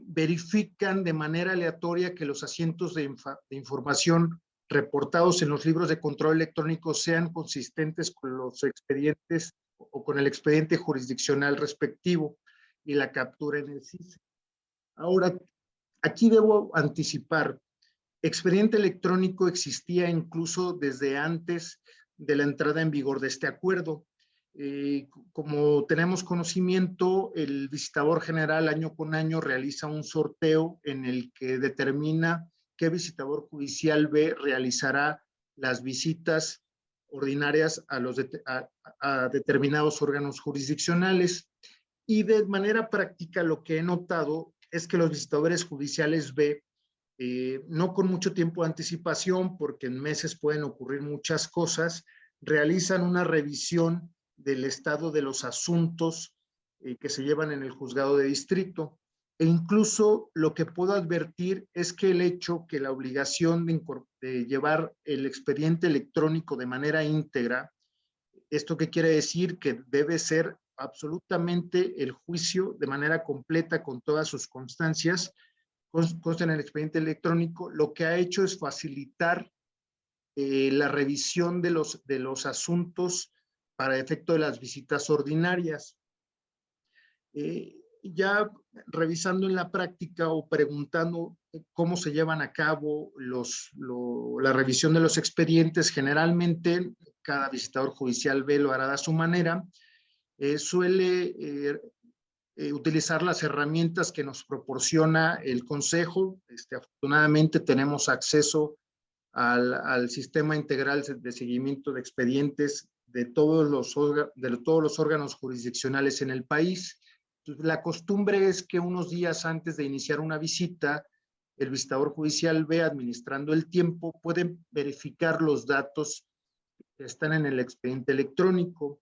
verifican de manera aleatoria que los asientos de información reportados en los libros de control electrónico sean consistentes con los expedientes o con el expediente jurisdiccional respectivo y la captura en el CICE. Ahora, aquí debo anticipar, expediente electrónico existía incluso desde antes de la entrada en vigor de este acuerdo. Como tenemos conocimiento, el visitador general año con año realiza un sorteo en el que determina qué visitador judicial B realizará las visitas ordinarias a determinados órganos jurisdiccionales. Y de manera práctica lo que he notado es que los visitadores judiciales B, no con mucho tiempo de anticipación, porque en meses pueden ocurrir muchas cosas, realizan una revisión del estado de los asuntos que se llevan en el juzgado de distrito. E incluso lo que puedo advertir es que el hecho que la obligación de llevar el expediente electrónico de manera íntegra, ¿esto qué quiere decir? Que debe ser absolutamente el juicio de manera completa con todas sus constancias, consta en el expediente electrónico, lo que ha hecho es facilitar la revisión de los asuntos para efecto de las visitas ordinarias. Ya revisando en la práctica o preguntando cómo se llevan a cabo la revisión de los expedientes, generalmente cada visitador judicial B lo hará a su manera. Suele utilizar las herramientas que nos proporciona el Consejo. Afortunadamente tenemos acceso al sistema integral de seguimiento de expedientes de todos los órganos jurisdiccionales en el país. Entonces, la costumbre es que unos días antes de iniciar una visita, el visitador judicial B, administrando el tiempo, puede verificar los datos que están en el expediente electrónico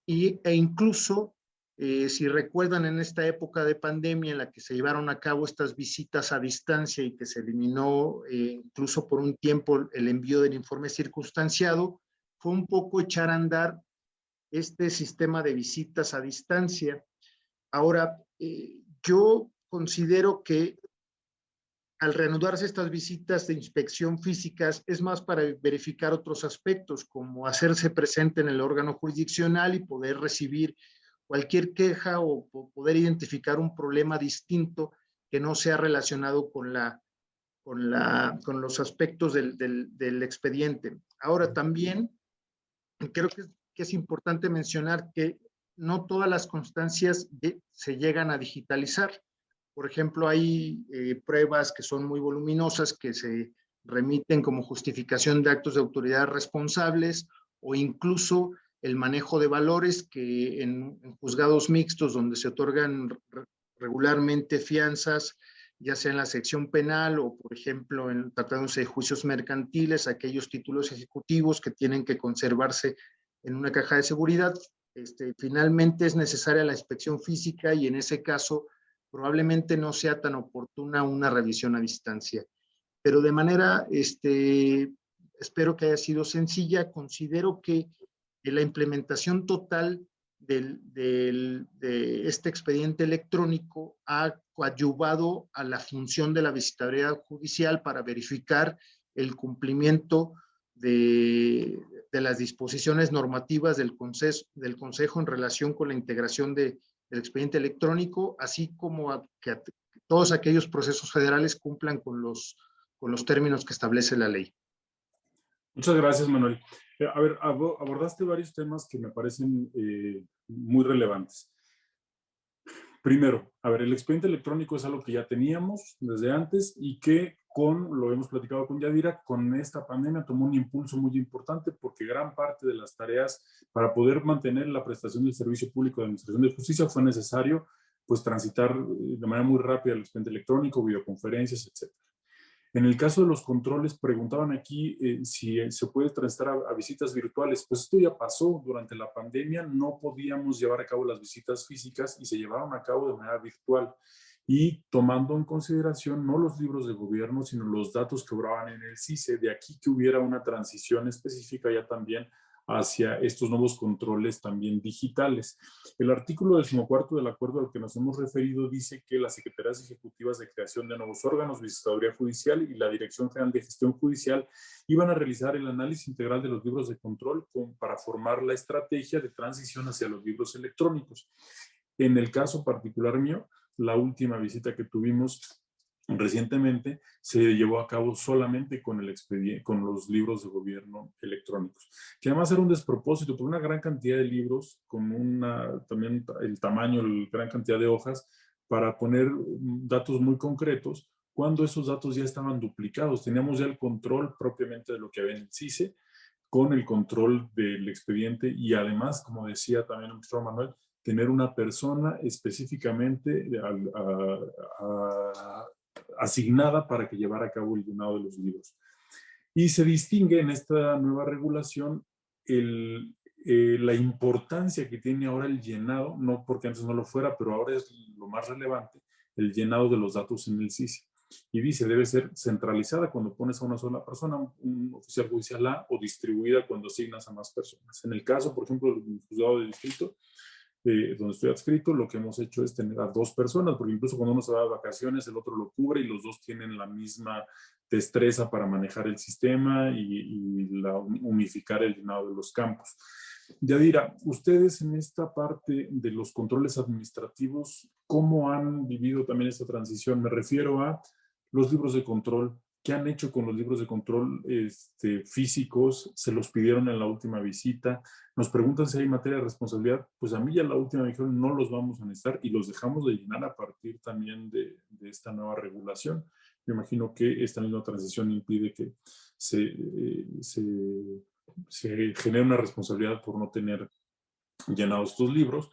e incluso, si recuerdan, en esta época de pandemia en la que se llevaron a cabo estas visitas a distancia y que se eliminó incluso por un tiempo el envío del informe circunstanciado, fue un poco echar a andar este sistema de visitas a distancia. Ahora, yo considero que al reanudarse estas visitas de inspección físicas es más para verificar otros aspectos, como hacerse presente en el órgano jurisdiccional y poder recibir cualquier queja o poder identificar un problema distinto que no sea relacionado con los aspectos del expediente. Ahora, también creo que es importante mencionar que no todas las constancias se llegan a digitalizar. Por ejemplo, hay pruebas que son muy voluminosas que se remiten como justificación de actos de autoridad responsables, o incluso el manejo de valores que en juzgados mixtos donde se otorgan regularmente fianzas, ya sea en la sección penal o, por ejemplo, tratándose de juicios mercantiles, aquellos títulos ejecutivos que tienen que conservarse en una caja de seguridad, finalmente es necesaria la inspección física y en ese caso probablemente no sea tan oportuna una revisión a distancia. Pero de manera, espero que haya sido sencilla. Considero que la implementación total de este expediente electrónico ha coadyuvado a la función de la visitaduría judicial para verificar el cumplimiento de de las disposiciones normativas del Consejo en relación con la integración del expediente electrónico, así como que todos aquellos procesos federales cumplan con los términos que establece la ley. Muchas gracias, Manuel. A ver, abordaste varios temas que me parecen muy relevantes. Primero, a ver, el expediente electrónico es algo que ya teníamos desde antes y que lo hemos platicado con Yadira, con esta pandemia tomó un impulso muy importante porque gran parte de las tareas para poder mantener la prestación del servicio público de administración de justicia fue necesario pues transitar de manera muy rápida el expediente electrónico, videoconferencias, etc. En el caso de los controles, preguntaban aquí si se puede transitar a visitas virtuales. Pues esto ya pasó durante la pandemia, no podíamos llevar a cabo las visitas físicas y se llevaron a cabo de manera virtual. Y tomando en consideración no los libros de gobierno, sino los datos que obraban en el CICE, de aquí que hubiera una transición específica ya también hacia estos nuevos controles también digitales. El artículo 14 del acuerdo al que nos hemos referido dice que las secretarías ejecutivas de creación de nuevos órganos, visitaduría judicial y la Dirección General de Gestión Judicial iban a realizar el análisis integral de los libros de control para formar la estrategia de transición hacia los libros electrónicos. En el caso particular mío, la última visita que tuvimos recientemente se llevó a cabo solamente con con los libros de gobierno electrónicos, que además era un despropósito por una gran cantidad de libros, con también el tamaño, la gran cantidad de hojas, para poner datos muy concretos, cuando esos datos ya estaban duplicados. Teníamos ya el control propiamente de lo que había en el CICE, con el control del expediente y además, como decía también el ministro Manuel, tener una persona específicamente asignada para que llevara a cabo el llenado de los libros. Y se distingue en esta nueva regulación la importancia que tiene ahora el llenado, no porque antes no lo fuera, pero ahora es lo más relevante, el llenado de los datos en el CICE. Y dice, debe ser centralizada cuando pones a una sola persona, un oficial judicial A, o distribuida cuando asignas a más personas. En el caso, por ejemplo, del juzgado de distrito, donde estoy adscrito, lo que hemos hecho es tener a dos personas, porque incluso cuando uno se va de vacaciones, el otro lo cubre y los dos tienen la misma destreza para manejar el sistema y unificar el llenado de los campos. Yadira, ustedes en esta parte de los controles administrativos, ¿cómo han vivido también esta transición? Me refiero a los libros de control. ¿Qué han hecho con los libros de control físicos? ¿Se los pidieron en la última visita? Nos preguntan si hay materia de responsabilidad. Pues a mí ya la última me dijeron no los vamos a necesitar y los dejamos de llenar a partir también de esta nueva regulación. Me imagino que esta misma transición impide que se genere una responsabilidad por no tener llenados estos libros.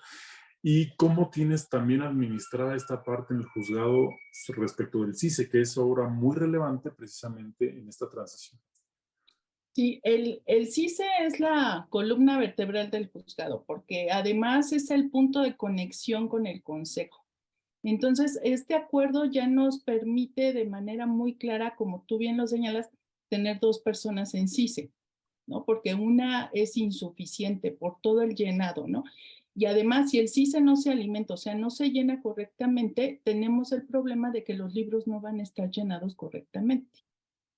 ¿Y cómo tienes también administrada esta parte en el juzgado respecto del CICE, que es ahora muy relevante precisamente en esta transición? Sí, el CICE es la columna vertebral del juzgado, porque además es el punto de conexión con el Consejo. Entonces, este acuerdo ya nos permite de manera muy clara, como tú bien lo señalas, tener dos personas en CICE, ¿no? Porque una es insuficiente por todo el llenado, ¿no? Y además, si el CICE no se alimenta, o sea, no se llena correctamente, tenemos el problema de que los libros no van a estar llenados correctamente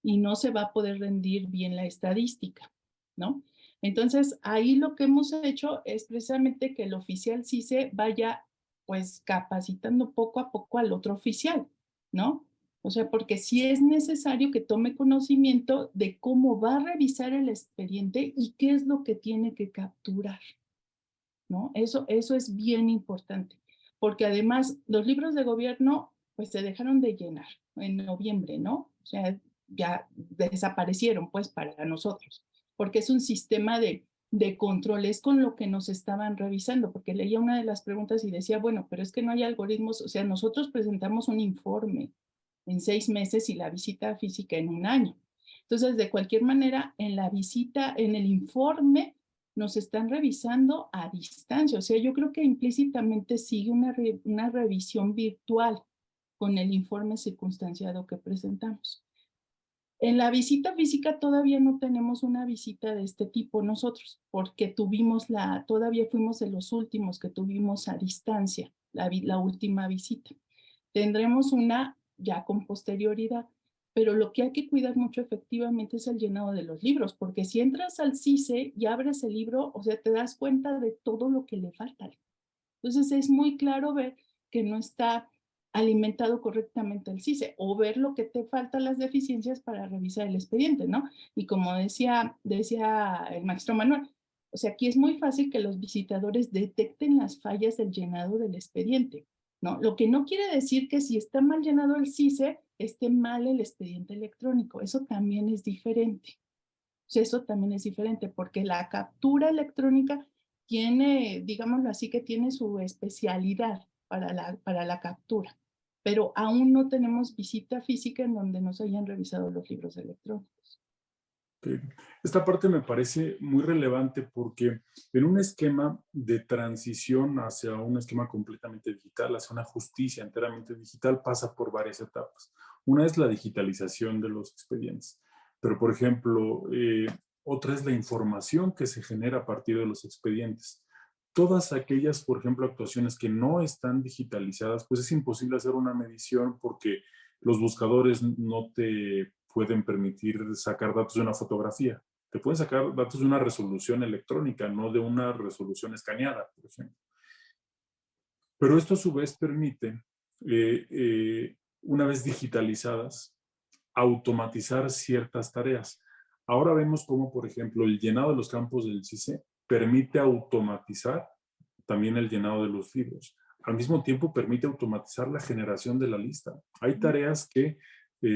y no se va a poder rendir bien la estadística, ¿no? Entonces, ahí lo que hemos hecho es precisamente que el oficial CICE vaya pues capacitando poco a poco al otro oficial, ¿no? O sea, porque sí es necesario que tome conocimiento de cómo va a revisar el expediente y qué es lo que tiene que capturar, ¿no? Eso es bien importante, porque además los libros de gobierno pues se dejaron de llenar en noviembre, ¿no? O sea, ya desaparecieron pues para nosotros, porque es un sistema de controles con lo que nos estaban revisando, porque leía una de las preguntas y decía, bueno, pero es que no hay algoritmos, o sea, nosotros presentamos un informe en 6 meses y la visita física en 1 año. Entonces, de cualquier manera, en la visita, en el informe, nos están revisando a distancia. O sea, yo creo que implícitamente sigue una revisión virtual con el informe circunstanciado que presentamos. En la visita física todavía no tenemos una visita de este tipo nosotros, porque todavía fuimos de los últimos que tuvimos a distancia, la última visita. Tendremos una ya con posterioridad. pero lo que hay que cuidar mucho efectivamente es el llenado de los libros, porque si entras al CICE y abres el libro, o sea, te das cuenta de todo lo que le falta. Entonces es muy claro ver que no está alimentado correctamente el CICE o ver lo que te faltan las deficiencias para revisar el expediente, ¿no? Y como decía el maestro Manuel, o sea, aquí es muy fácil que los visitadores detecten las fallas del llenado del expediente, ¿no? Lo que no quiere decir que si está mal llenado el CICE, esté mal el expediente electrónico. Eso también es diferente. O sea, eso también es diferente porque la captura electrónica tiene, digámoslo así, que tiene su especialidad para la captura, pero aún no tenemos visita física en donde nos hayan revisado los libros electrónicos. Esta parte me parece muy relevante porque en un esquema de transición hacia un esquema completamente digital, hacia una justicia enteramente digital, pasa por varias etapas. Una es la digitalización de los expedientes, pero por ejemplo, otra es la información que se genera a partir de los expedientes. Todas aquellas, por ejemplo, actuaciones que no están digitalizadas, pues es imposible hacer una medición porque los buscadores no te pueden permitir sacar datos de una fotografía. Te pueden sacar datos de una resolución electrónica, no de una resolución escaneada, por ejemplo. Pero esto a su vez permite, una vez digitalizadas, automatizar ciertas tareas. Ahora vemos cómo, por ejemplo, el llenado de los campos del CICE permite automatizar también el llenado de los libros. Al mismo tiempo permite automatizar la generación de la lista. Hay tareas que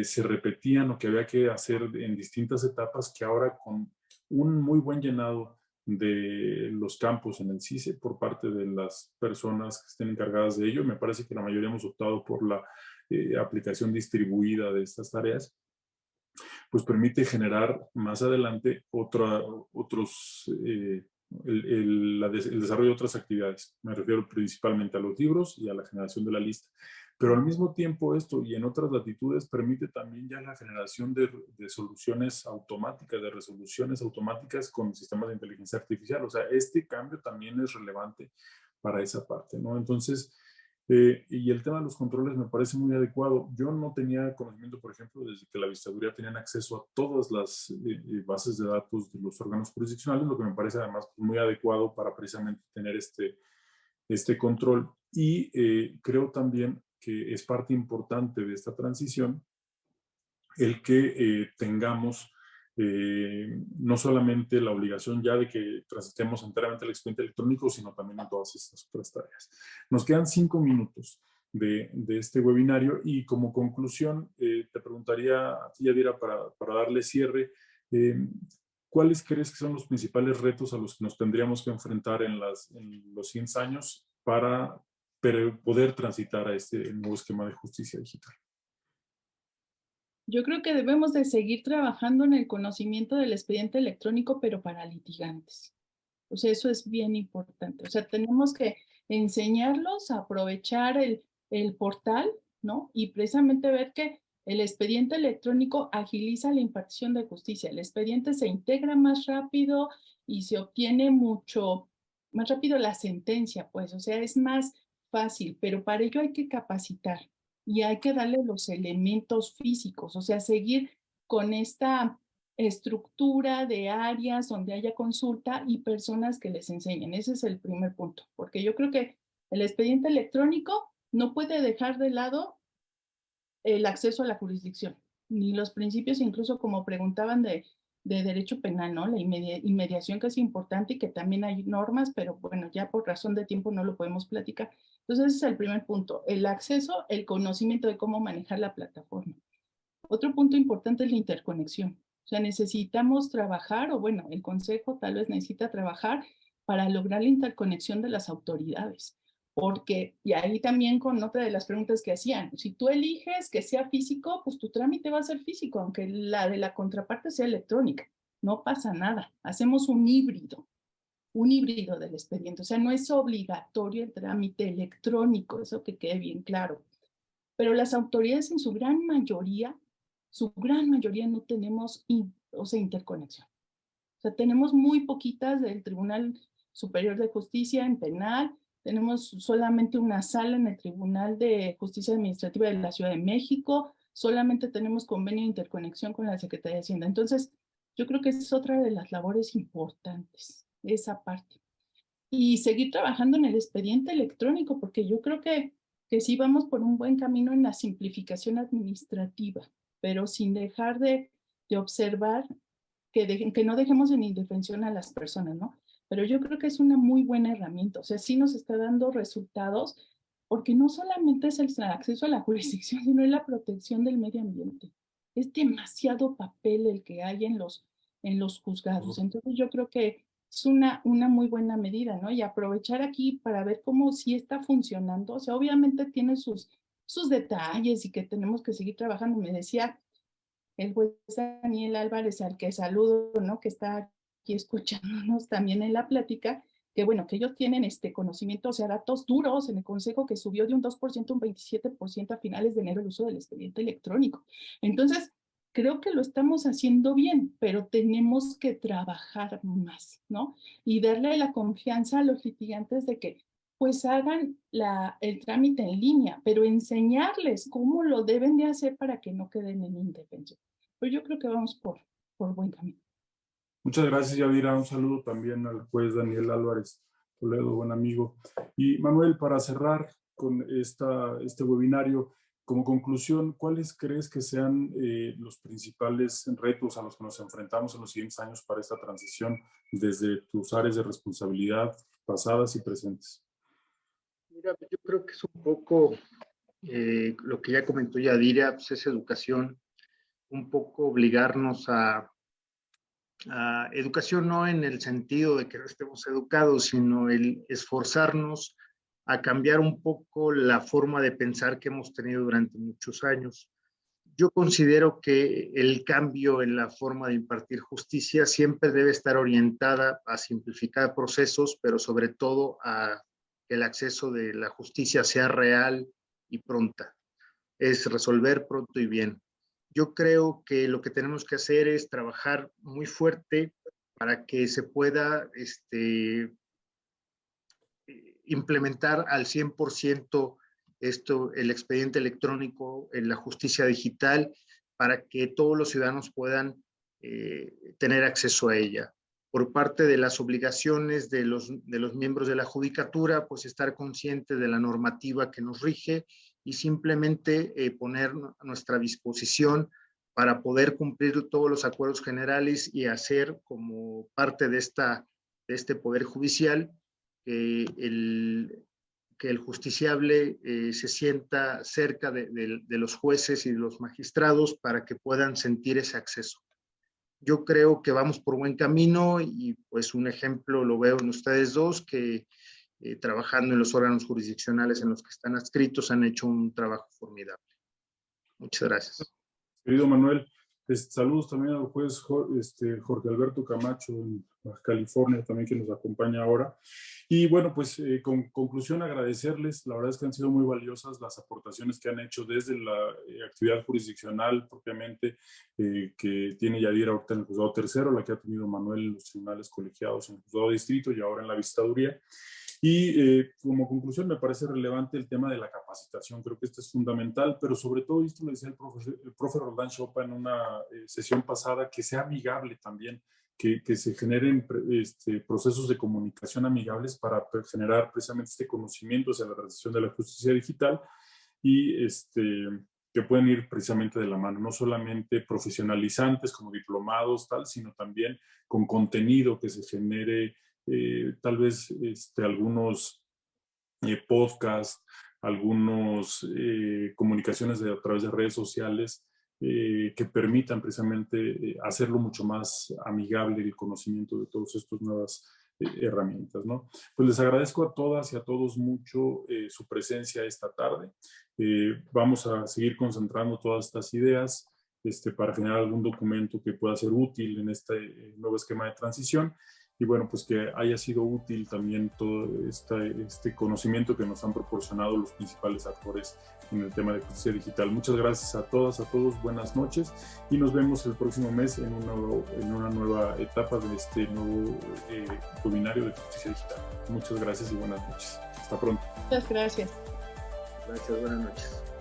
se repetían o que había que hacer en distintas etapas que ahora con un muy buen llenado de los campos en el CICE por parte de las personas que estén encargadas de ello, me parece que la mayoría hemos optado por la aplicación distribuida de estas tareas, pues permite generar más adelante el desarrollo de otras actividades. Me refiero principalmente a los libros y a la generación de la lista. Pero al mismo tiempo esto y en otras latitudes permite también ya la generación de soluciones automáticas, de resoluciones automáticas con sistemas de inteligencia artificial. O sea, este cambio también es relevante para esa parte, ¿no? Entonces, y el tema de los controles me parece muy adecuado. Yo no tenía conocimiento, por ejemplo, desde que la Vistaduría tenían acceso a todas las bases de datos de los órganos jurisdiccionales, lo que me parece además muy adecuado para precisamente tener este control. Y creo también que es parte importante de esta transición el que tengamos no solamente la obligación ya de que transitemos enteramente el expediente electrónico, sino también en todas estas otras tareas. Nos quedan 5 minutos de este webinario y como conclusión te preguntaría a ti, Yadira, para darle cierre, ¿cuáles crees que son los principales retos a los que nos tendríamos que enfrentar en los siguientes años para poder transitar a este nuevo esquema de justicia digital? Yo creo que debemos de seguir trabajando en el conocimiento del expediente electrónico, pero para litigantes. O sea, eso es bien importante. O sea, tenemos que enseñarlos a aprovechar el portal, ¿no? Y precisamente ver que el expediente electrónico agiliza la impartición de justicia. El expediente se integra más rápido y se obtiene mucho más rápido la sentencia, pues. O sea, es más fácil, pero para ello hay que capacitar y hay que darle los elementos físicos, o sea, seguir con esta estructura de áreas donde haya consulta y personas que les enseñen. Ese es el primer punto, porque yo creo que el expediente electrónico no puede dejar de lado el acceso a la jurisdicción, ni los principios, incluso como preguntaban de derecho penal, ¿no? La inmediación que es importante y que también hay normas, pero bueno, ya por razón de tiempo no lo podemos platicar. Entonces ese es el primer punto, el acceso, el conocimiento de cómo manejar la plataforma. Otro punto importante es la interconexión. O sea, necesitamos trabajar, o bueno, el consejo tal vez necesita trabajar para lograr la interconexión de las autoridades. Porque, y ahí también con otra de las preguntas que hacían, si tú eliges que sea físico, pues tu trámite va a ser físico, aunque la de la contraparte sea electrónica. No pasa nada. Hacemos un híbrido del expediente. O sea, no es obligatorio el trámite electrónico, eso que quede bien claro. Pero las autoridades en su gran mayoría no tenemos interconexión. O sea, tenemos muy poquitas del Tribunal Superior de Justicia en penal, tenemos solamente una sala en el Tribunal de Justicia Administrativa de la Ciudad de México, solamente tenemos convenio de interconexión con la Secretaría de Hacienda. Entonces, yo creo que esa es otra de las labores importantes, esa parte. Y seguir trabajando en el expediente electrónico, porque yo creo que sí vamos por un buen camino en la simplificación administrativa, pero sin dejar de observar que no dejemos en indefensión a las personas, ¿no? Pero yo creo que es una muy buena herramienta, o sea, sí nos está dando resultados, porque no solamente es el acceso a la jurisdicción, sino es la protección del medio ambiente. Es demasiado papel el que hay en los juzgados. Entonces yo creo que es una muy buena medida, ¿no? Y aprovechar aquí para ver cómo sí está funcionando. O sea, obviamente tiene sus detalles y que tenemos que seguir trabajando. Me decía el juez Daniel Álvarez, al que saludo, ¿no? Que está aquí escuchándonos también en la plática, que bueno, que ellos tienen conocimiento, o sea, datos duros en el Consejo, que subió de un 2% a un 27% a finales de enero el uso del expediente electrónico. Entonces, creo que lo estamos haciendo bien, pero tenemos que trabajar más, ¿no? Y darle la confianza a los litigantes de que pues hagan el trámite en línea, pero enseñarles cómo lo deben de hacer para que no queden en indefensión. Pero yo creo que vamos por buen camino. Muchas gracias, Yadira. Un saludo también al juez Daniel Álvarez Toledo, buen amigo. Y Manuel, para cerrar con este webinario, como conclusión, ¿cuáles crees que sean los principales retos a los que nos enfrentamos en los siguientes años para esta transición desde tus áreas de responsabilidad pasadas y presentes? Mira, yo creo que es un poco lo que ya comentó Yadira, pues es educación, un poco obligarnos a educación no en el sentido de que no estemos educados, sino el esforzarnos a cambiar un poco la forma de pensar que hemos tenido durante muchos años. Yo considero que el cambio en la forma de impartir justicia siempre debe estar orientada a simplificar procesos, pero sobre todo a que el acceso de la justicia sea real y pronta. Es resolver pronto y bien. Yo creo que lo que tenemos que hacer es trabajar muy fuerte para que se pueda implementar al 100% el expediente electrónico en la justicia digital para que todos los ciudadanos puedan tener acceso a ella. Por parte de las obligaciones de los miembros de la judicatura, pues estar consciente de la normativa que nos rige y simplemente poner a nuestra disposición para poder cumplir todos los acuerdos generales y hacer como parte de este Poder Judicial que el justiciable se sienta cerca de los jueces y de los magistrados para que puedan sentir ese acceso. Yo creo que vamos por buen camino y pues un ejemplo lo veo en ustedes dos que trabajando en los órganos jurisdiccionales en los que están adscritos han hecho un trabajo formidable. Muchas gracias. Querido Manuel, saludos también al juez Jorge Alberto Camacho en Baja California, también que nos acompaña ahora. Y bueno, pues con conclusión agradecerles, la verdad es que han sido muy valiosas las aportaciones que han hecho desde la actividad jurisdiccional propiamente que tiene Yadira ahorita en el juzgado tercero, la que ha tenido Manuel en los tribunales colegiados en el juzgado de distrito y ahora en la visitaduría. Y como conclusión me parece relevante el tema de la capacitación, creo que esto es fundamental, pero sobre todo, esto lo decía el profe Roldán Chopa en una sesión pasada, que sea amigable también, que se generen procesos de comunicación amigables para generar precisamente este conocimiento hacia la transición de la justicia digital y que pueden ir precisamente de la mano, no solamente profesionalizantes como diplomados, tal, sino también con contenido que se genere, tal vez algunos podcasts, algunas comunicaciones a través de redes sociales que permitan precisamente hacerlo mucho más amigable el conocimiento de todas estas nuevas herramientas, ¿no? Pues les agradezco a todas y a todos mucho su presencia esta tarde. Vamos a seguir concentrando todas estas ideas para generar algún documento que pueda ser útil en este nuevo esquema de transición. Y bueno, pues que haya sido útil también todo este conocimiento que nos han proporcionado los principales actores en el tema de justicia digital. Muchas gracias a todas, a todos, buenas noches y nos vemos el próximo mes en una nueva etapa de este nuevo webinario de justicia digital. Muchas gracias y buenas noches. Hasta pronto. Muchas gracias. Gracias, buenas noches.